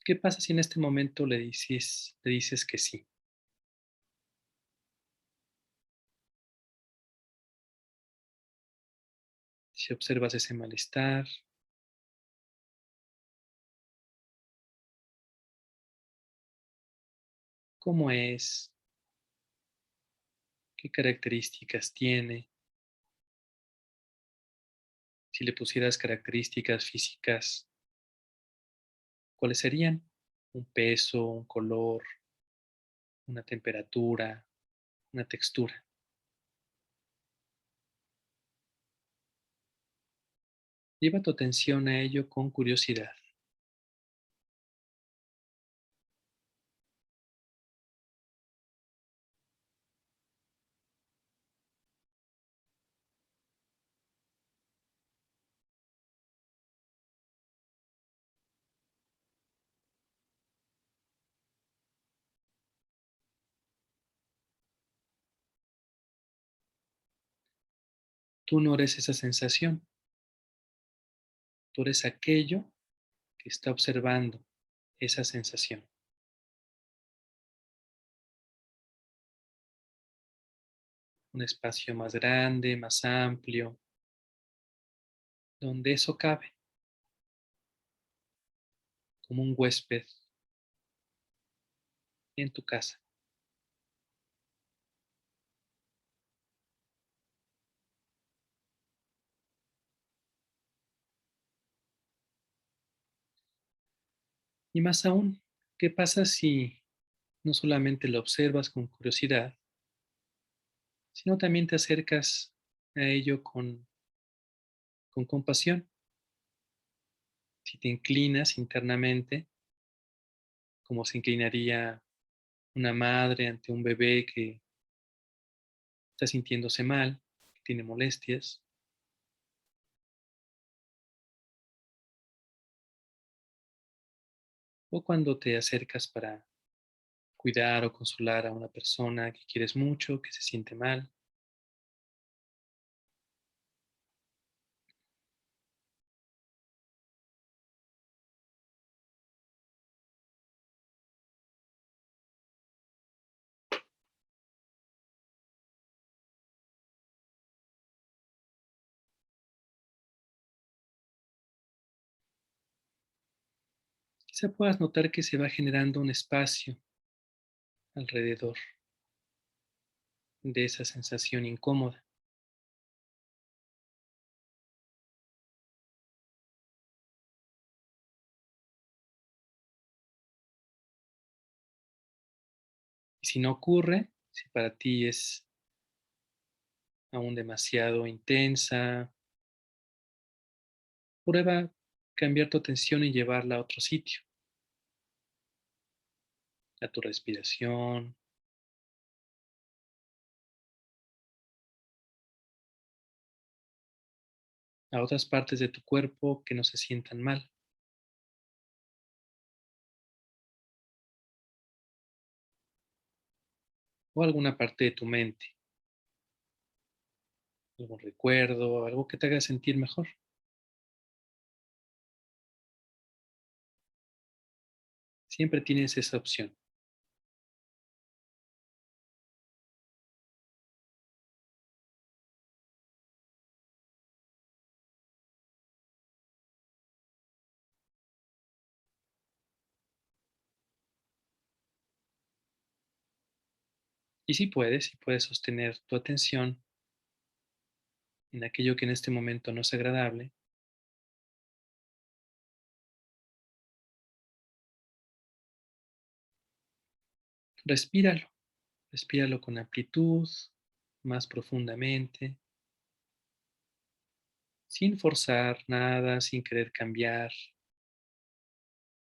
¿Qué pasa si en este momento le dices que sí? Si observas ese malestar, ¿cómo es? ¿Qué características tiene? Si le pusieras características físicas, ¿cuáles serían? Un peso, un color, una temperatura, una textura. Lleva tu atención a ello con curiosidad. Tú no eres esa sensación, tú eres aquello que está observando esa sensación. Un espacio más grande, más amplio, donde eso cabe, como un huésped en tu casa. Y más aún, ¿qué pasa si no solamente lo observas con curiosidad, sino también te acercas a ello con compasión? Si te inclinas internamente, como se inclinaría una madre ante un bebé que está sintiéndose mal, que tiene molestias, o cuando te acercas para cuidar o consolar a una persona que quieres mucho, que se siente mal. Quizá puedas notar que se va generando un espacio alrededor de esa sensación incómoda. Y si no ocurre, si para ti es aún demasiado intensa, prueba cambiar tu atención y llevarla a otro sitio, a tu respiración, a otras partes de tu cuerpo que no se sientan mal, o alguna parte de tu mente, algún recuerdo, algo que te haga sentir mejor. Siempre tienes esa opción. Y si puedes sostener tu atención en aquello que en este momento no es agradable, respíralo, respíralo con amplitud, más profundamente, sin forzar nada, sin querer cambiar,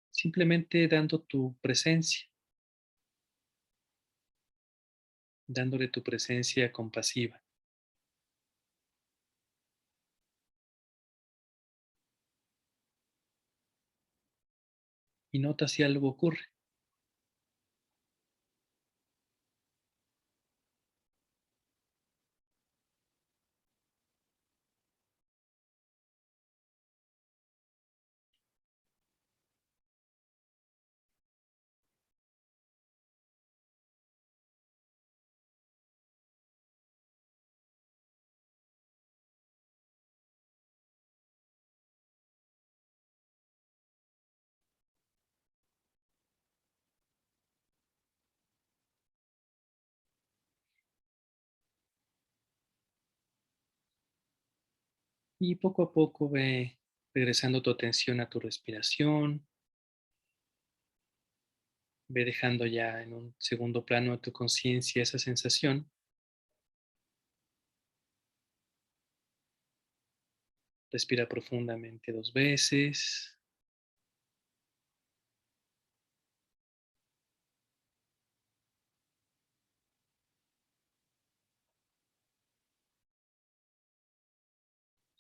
simplemente dando tu presencia, dándole tu presencia compasiva. Y nota si algo ocurre. Y poco a poco ve regresando tu atención a tu respiración. Ve dejando ya en un segundo plano de tu conciencia esa sensación. Respira profundamente 2 veces.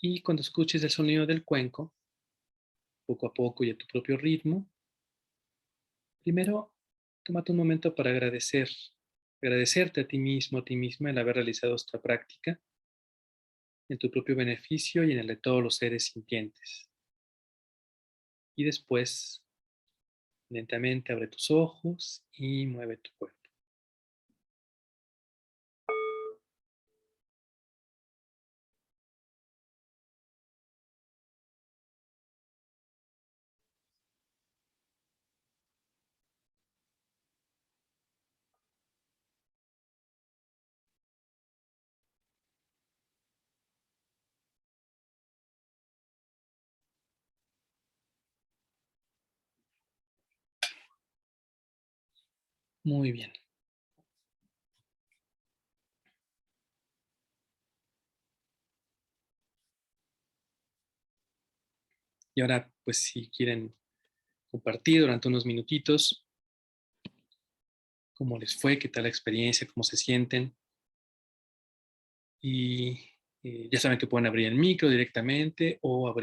Y cuando escuches el sonido del cuenco, poco a poco y a tu propio ritmo, primero tómate un momento para agradecerte a ti mismo, a ti misma, el haber realizado esta práctica en tu propio beneficio y en el de todos los seres sintientes. Y después, lentamente abre tus ojos y mueve tu cuerpo. Muy bien. Y ahora, pues si quieren compartir durante unos minutitos cómo les fue, qué tal la experiencia, cómo se sienten. Y ya saben que pueden abrir el micro directamente o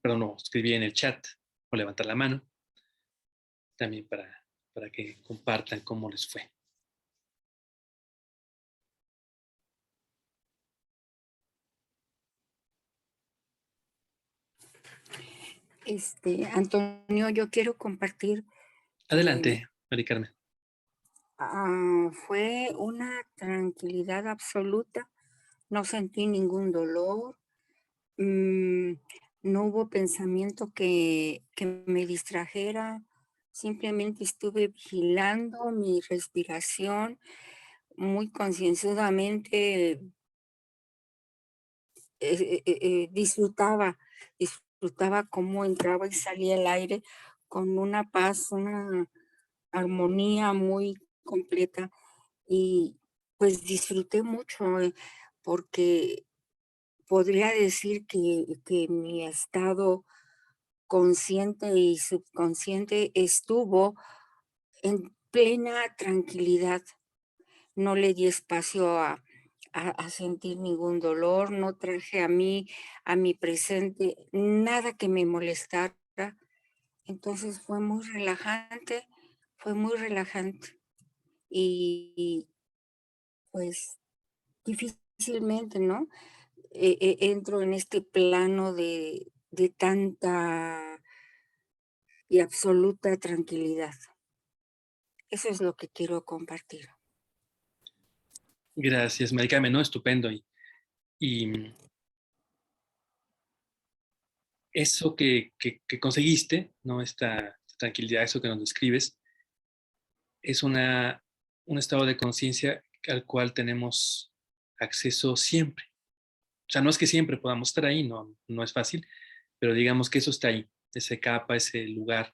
perdón, no, escribir en el chat o levantar la mano también para que compartan cómo les fue. Antonio, yo quiero compartir que Adelante, Mari Carmen. fue una tranquilidad absoluta, no sentí ningún dolor, mm, no hubo pensamiento que me distrajera, simplemente estuve vigilando mi respiración muy concienzudamente, disfrutaba cómo entraba y salía el aire con una paz, una armonía muy completa y pues disfruté mucho porque podría decir que mi estado consciente y subconsciente estuvo en plena tranquilidad. No le di espacio a sentir ningún dolor, no traje a mi presente, nada que me molestara. Entonces fue muy relajante. Y pues difícilmente, ¿no? Entro en este plano de tanta y absoluta tranquilidad. Eso es lo que quiero compartir. Gracias, Mari Carmen, ¿no? Estupendo. Y eso que conseguiste, ¿no? Esta tranquilidad, eso que nos describes, es un estado de conciencia al cual tenemos acceso siempre. O sea, no es que siempre podamos estar ahí, no es fácil, pero digamos que eso está ahí, esa capa, ese lugar,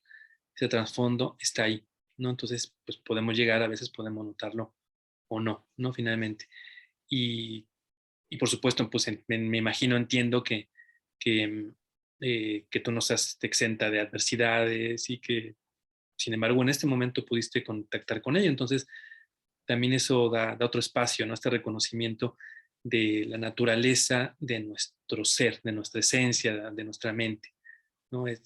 ese trasfondo está ahí, ¿no? Entonces, pues podemos llegar, a veces podemos notarlo o no, ¿no? Finalmente. Y, y por supuesto, pues me imagino, entiendo que, que tú no estás exenta de adversidades y que, sin embargo, en este momento pudiste contactar con ella. Entonces, también eso da otro espacio, ¿no? Este reconocimiento de la naturaleza de nuestro ser, de nuestra esencia, de nuestra mente, ¿no? Es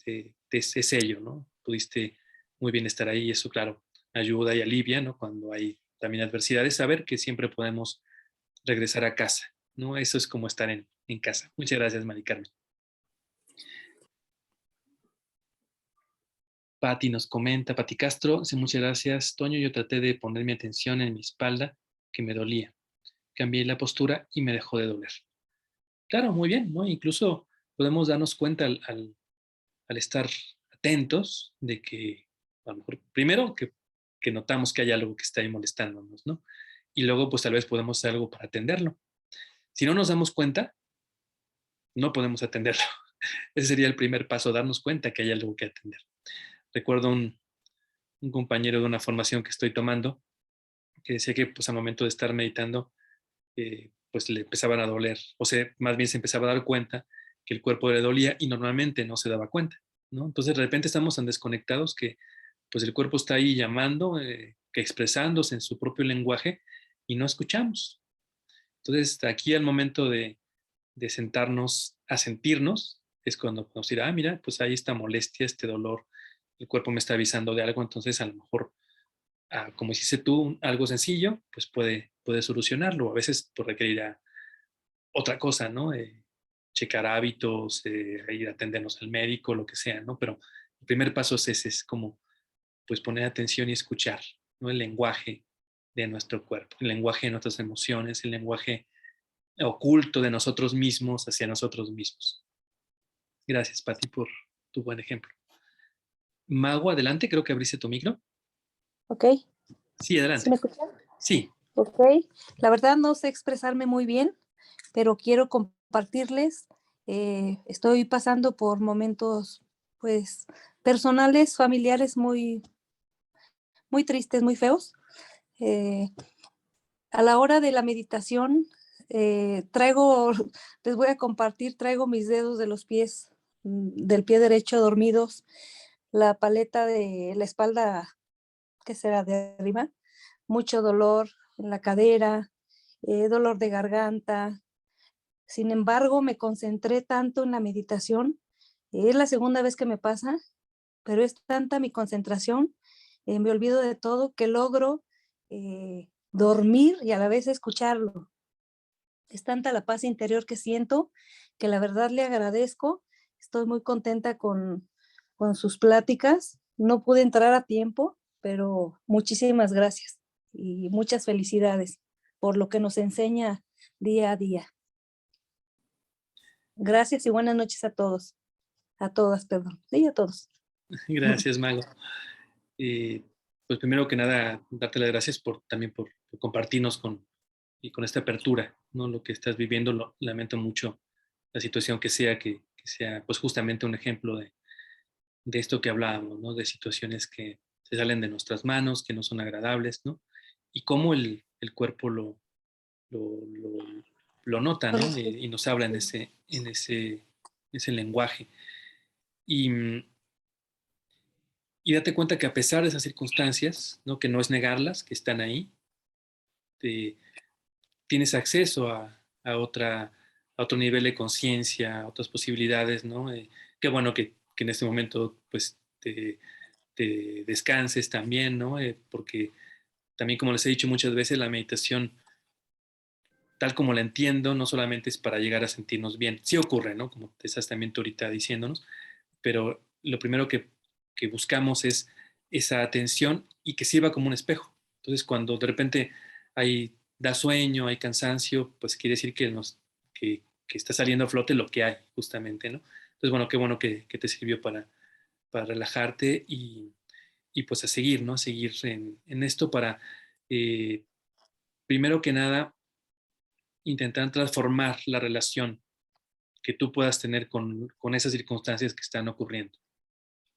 ello, ¿no? Pudiste muy bien estar ahí y eso, claro, ayuda y alivia, ¿no? Cuando hay también adversidades, saber que siempre podemos regresar a casa, ¿no? Eso es como estar en casa. Muchas gracias, Mari Carmen. Patti nos comenta, Patti Castro, dice, muchas gracias, Toño, yo traté de poner mi atención en mi espalda, que me dolía. Cambié la postura y me dejó de doler. Claro, muy bien, ¿no? Incluso podemos darnos cuenta al estar atentos de que, a lo mejor, primero, que notamos que hay algo que está ahí molestándonos, ¿no? Y luego, pues tal vez podemos hacer algo para atenderlo. Si no nos damos cuenta, no podemos atenderlo. Ese sería el primer paso, darnos cuenta que hay algo que atender. Recuerdo un compañero de una formación que estoy tomando que decía que pues al momento de estar meditando, pues le empezaban a doler, o sea, más bien se empezaba a dar cuenta que el cuerpo le dolía y normalmente no se daba cuenta, ¿no? Entonces de repente estamos tan desconectados que pues el cuerpo está ahí llamando, que expresándose en su propio lenguaje y no escuchamos. Entonces aquí al momento de sentarnos a sentirnos es cuando podemos decir, mira, pues ahí está molestia, este dolor, el cuerpo me está avisando de algo, entonces a lo mejor como hiciste tú, algo sencillo, pues puede solucionarlo. A veces pues, requerirá otra cosa, ¿no? Checar hábitos, ir a atendernos al médico, lo que sea, ¿no? Pero el primer paso es ese, es como pues poner atención y escuchar, ¿no? El lenguaje de nuestro cuerpo, el lenguaje de nuestras emociones, el lenguaje oculto de nosotros mismos hacia nosotros mismos. Gracias, Pati, por tu buen ejemplo. Mago, adelante, creo que abriste tu micro. Ok. Sí, adelante. ¿Sí me escuchan? Sí. Ok. La verdad no sé expresarme muy bien, pero quiero compartirles. Estoy pasando por momentos, pues, personales, familiares muy, muy tristes, muy feos. Eh, a la hora de la meditación, les voy a compartir, traigo mis dedos de los pies, del pie derecho dormidos, la paleta de la espalda, ¿qué será? De arriba, mucho dolor en la cadera, dolor de garganta. Sin embargo, me concentré tanto en la meditación, es la segunda vez que me pasa, pero es tanta mi concentración, me olvido de todo que logro dormir y a la vez escucharlo. Es tanta la paz interior que siento que la verdad le agradezco. Estoy muy contenta con sus pláticas. No pude entrar a tiempo, pero muchísimas gracias y muchas felicidades por lo que nos enseña día a día. Gracias y buenas noches a todos. A todas, perdón. Sí, a todos. Gracias, Mago. Pues primero que nada, darte las gracias también por compartirnos con esta apertura, ¿no? Lo que estás viviendo, lamento mucho la situación que sea pues justamente un ejemplo de esto que hablábamos, ¿no? De situaciones que se salen de nuestras manos, que no son agradables, ¿no? Y cómo el cuerpo lo, lo, lo nota, ¿no? Y nos habla en ese lenguaje. Y, y date cuenta que a pesar de esas circunstancias, ¿no? Que no es negarlas, que están ahí, te, tienes acceso a otro nivel de conciencia, a otras posibilidades, ¿no? Qué bueno que en este momento pues te descanses también, ¿no? Porque también como les he dicho muchas veces, la meditación, tal como la entiendo, no solamente es para llegar a sentirnos bien, sí ocurre, ¿no? Como te estás también tú ahorita diciéndonos, pero lo primero que buscamos es esa atención y que sirva como un espejo. Entonces, cuando de repente da sueño, hay cansancio, pues quiere decir que está saliendo a flote lo que hay, justamente, ¿no? Entonces, bueno que te sirvió para relajarte y pues a seguir, ¿no? A seguir en esto para, eh, primero que nada, intentar transformar la relación que tú puedas tener con esas circunstancias que están ocurriendo,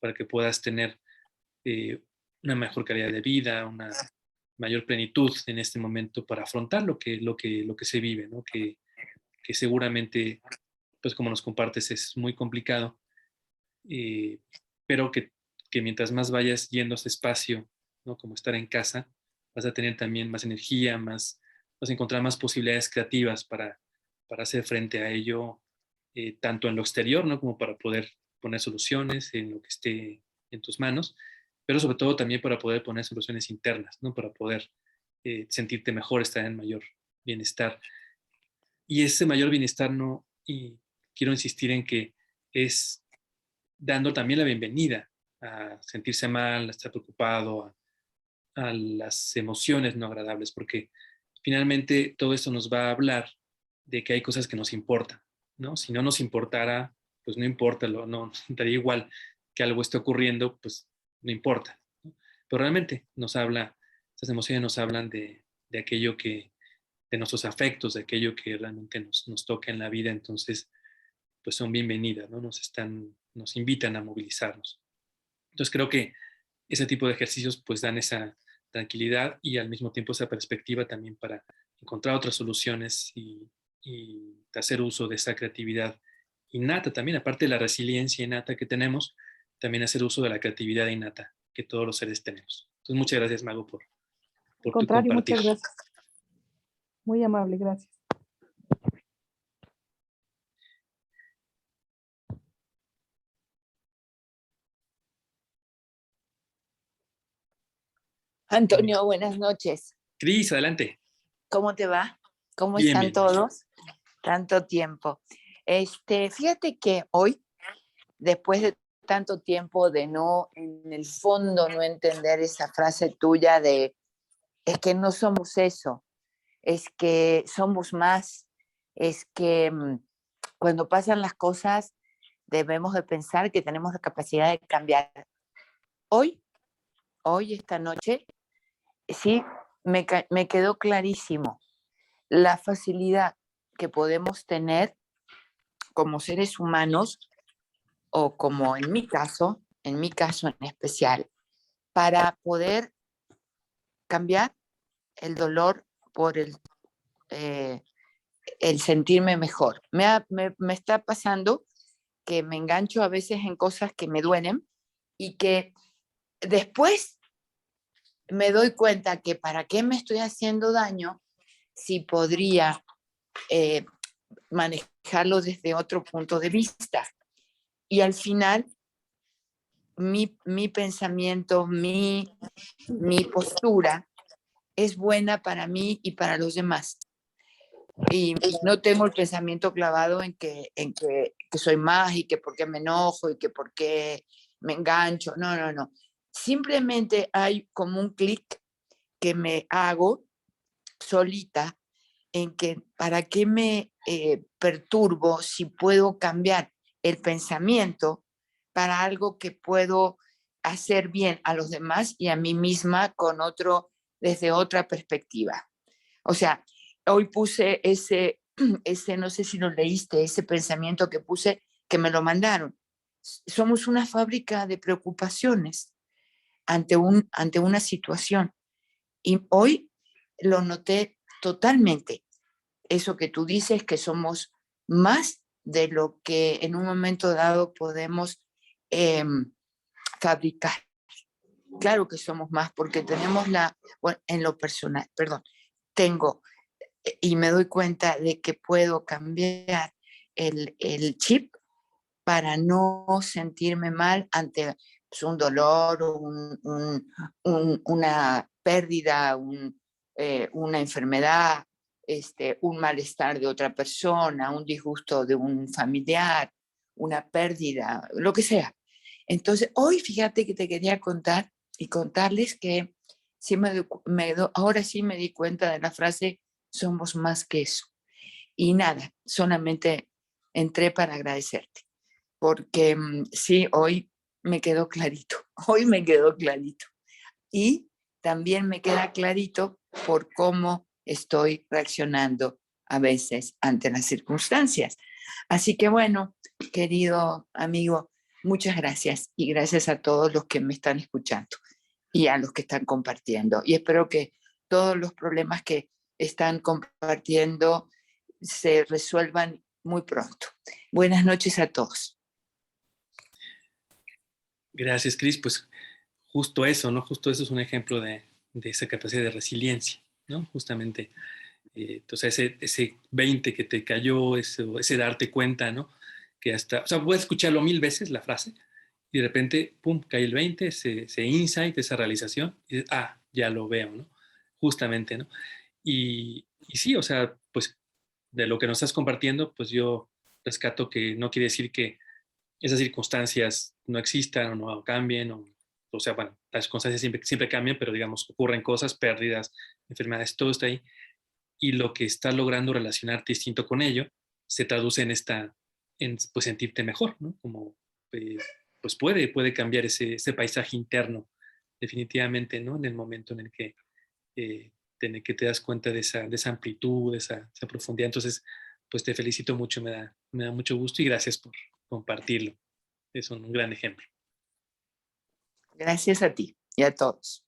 para que puedas tener eh, una mejor calidad de vida, una mayor plenitud en este momento para afrontar lo que se vive, ¿no? Que seguramente, pues como nos compartes, es muy complicado, eh, pero que mientras más vayas yendo a ese espacio, ¿no? Como estar en casa, vas a tener también más energía, vas a encontrar más posibilidades creativas para hacer frente a ello, tanto en lo exterior, ¿no? Como para poder poner soluciones en lo que esté en tus manos, pero sobre todo también para poder poner soluciones internas, ¿no? Para poder sentirte mejor, estar en mayor bienestar. Y ese mayor bienestar no, y quiero insistir en que es dando también la bienvenida a sentirse mal, a estar preocupado, a las emociones no agradables, porque finalmente todo esto nos va a hablar de que hay cosas que nos importan, ¿no? Si no nos importara, pues no importa, no, daría igual que algo esté ocurriendo, pues no importa, ¿no? Pero realmente estas emociones nos hablan de aquello de nuestros afectos, de aquello que realmente nos toca en la vida. Entonces, pues son bienvenidas, ¿no? Nos invitan a movilizarnos. Entonces creo que ese tipo de ejercicios pues dan esa tranquilidad y al mismo tiempo esa perspectiva también para encontrar otras soluciones y hacer uso de esa creatividad innata también, aparte de la resiliencia innata que tenemos, también hacer uso de la creatividad innata que todos los seres tenemos. Entonces, muchas gracias, Mago, por Al tu contrario, compartir. muchas gracias. Muy amable, gracias. Antonio, buenas noches. Cris, adelante. ¿Cómo te va? ¿Cómo Bien, están bien. todos? Tanto tiempo. Fíjate que hoy, después de tanto tiempo de no, en el fondo, no entender esa frase tuya de es que no somos eso, es que somos más, es que cuando pasan las cosas debemos de pensar que tenemos la capacidad de cambiar. Hoy, esta noche, sí, me quedó clarísimo la facilidad que podemos tener como seres humanos o como en mi caso en especial, para poder cambiar el dolor por el sentirme mejor. Me está pasando que me engancho a veces en cosas que me duelen y que después me doy cuenta que para qué me estoy haciendo daño si podría manejarlo desde otro punto de vista. Y al final, mi pensamiento, mi postura es buena para mí y para los demás. Y no tengo el pensamiento clavado que soy más y que por qué me enojo y que por qué me engancho. No, no, no. Simplemente hay como un clic que me hago solita en que para qué me perturbo si puedo cambiar el pensamiento para algo que puedo hacer bien a los demás y a mí misma desde otra perspectiva. O sea, hoy puse ese, no sé si lo leíste, ese pensamiento que puse, que me lo mandaron. Somos una fábrica de preocupaciones ante una situación. Y hoy lo noté totalmente. Eso que tú dices, que somos más de lo que en un momento dado podemos fabricar. Claro que somos más, porque tenemos bueno, en lo personal, perdón, tengo y me doy cuenta de que puedo cambiar el chip para no sentirme mal ante pues, un dolor o una pérdida, una enfermedad, un malestar de otra persona, un disgusto de un familiar, una pérdida, lo que sea. Entonces, hoy fíjate que te quería contar y contarles que sí ahora sí me di cuenta de la frase somos más que eso. Y nada, solamente entré para agradecerte, porque sí, hoy me quedó clarito, hoy me quedó clarito. Y también me queda clarito por cómo estoy reaccionando a veces ante las circunstancias. Así que bueno, querido amigo, muchas gracias y gracias a todos los que me están escuchando y a los que están compartiendo. Y espero que todos los problemas que están compartiendo se resuelvan muy pronto. Buenas noches a todos. Gracias, Cris. Pues justo eso, ¿no? Justo eso es un ejemplo de esa capacidad de resiliencia, ¿no? Justamente, entonces ese 20 que te cayó, ese darte cuenta, ¿no? Que hasta, o sea, puedes escucharlo 1000 veces la frase y de repente, pum, cae el 20, ese insight, esa realización, y ya lo veo, ¿no? Justamente, ¿no? Y sí, o sea, pues de lo que nos estás compartiendo, pues yo rescato que no quiere decir que esas circunstancias no existan o no cambien, o sea, bueno, las circunstancias siempre cambian, pero digamos, ocurren cosas, pérdidas, enfermedades, todo está ahí, y lo que estás logrando relacionarte distinto con ello se traduce en pues sentirte mejor, ¿no? Como, pues puede cambiar ese paisaje interno, definitivamente, ¿no? En el momento eh, en el que te das cuenta de esa amplitud, de esa profundidad. Entonces, pues te felicito mucho, me Me da mucho gusto y gracias por compartirlo. Es un gran ejemplo. Gracias a ti y a todos.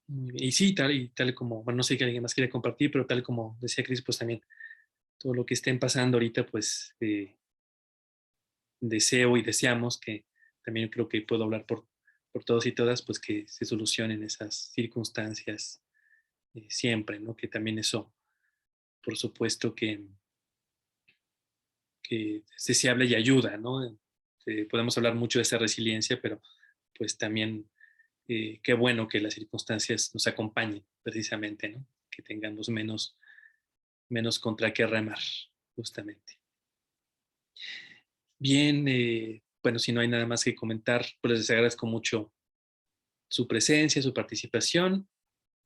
Muy bien. Y sí, tal como, bueno, no sé si alguien más quiere compartir, pero tal como decía Cris, pues también todo lo que estén pasando ahorita, pues deseo y deseamos que también creo que puedo hablar por todos y todas, pues que se solucionen esas circunstancias siempre, ¿no? Que también eso, por supuesto que es deseable y ayuda, ¿no? Podemos hablar mucho de esa resiliencia, pero pues también qué bueno que las circunstancias nos acompañen precisamente, ¿no? Que tengamos menos contra qué remar, justamente. Bien, bueno, si no hay nada más que comentar, pues les agradezco mucho su presencia, su participación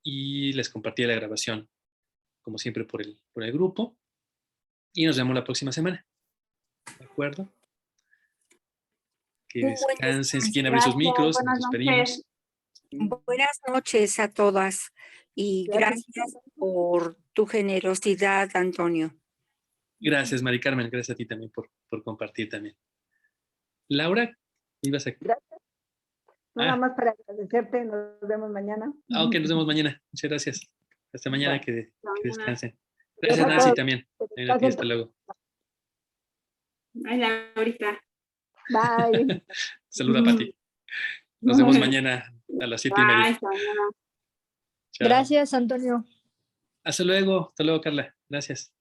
y les compartí la grabación, como siempre, por el grupo. Y nos vemos la próxima semana. ¿De acuerdo? Que Un buen descansen. Si quieren descanso. abrir sus Gracias, micros, nos buenas despedimos. noches. Buenas noches a todas y gracias por tu generosidad, Antonio. Gracias, Mari Carmen. Gracias a ti también por compartir también. Laura, ibas a... Gracias. Nada Ah, más para agradecerte, nos vemos mañana. ok, nos vemos mañana. Muchas gracias. Hasta mañana, Bueno, que descansen. adiós Gracias, a Nancy, todos. también. Que También a ti, descansen. hasta luego. Ay, Laurita. Bye. Saluda, Pati. Nos vemos mañana a las 7:30. Bye, hasta mañana. Chao. Gracias, Antonio. Hasta luego, Carla. Gracias.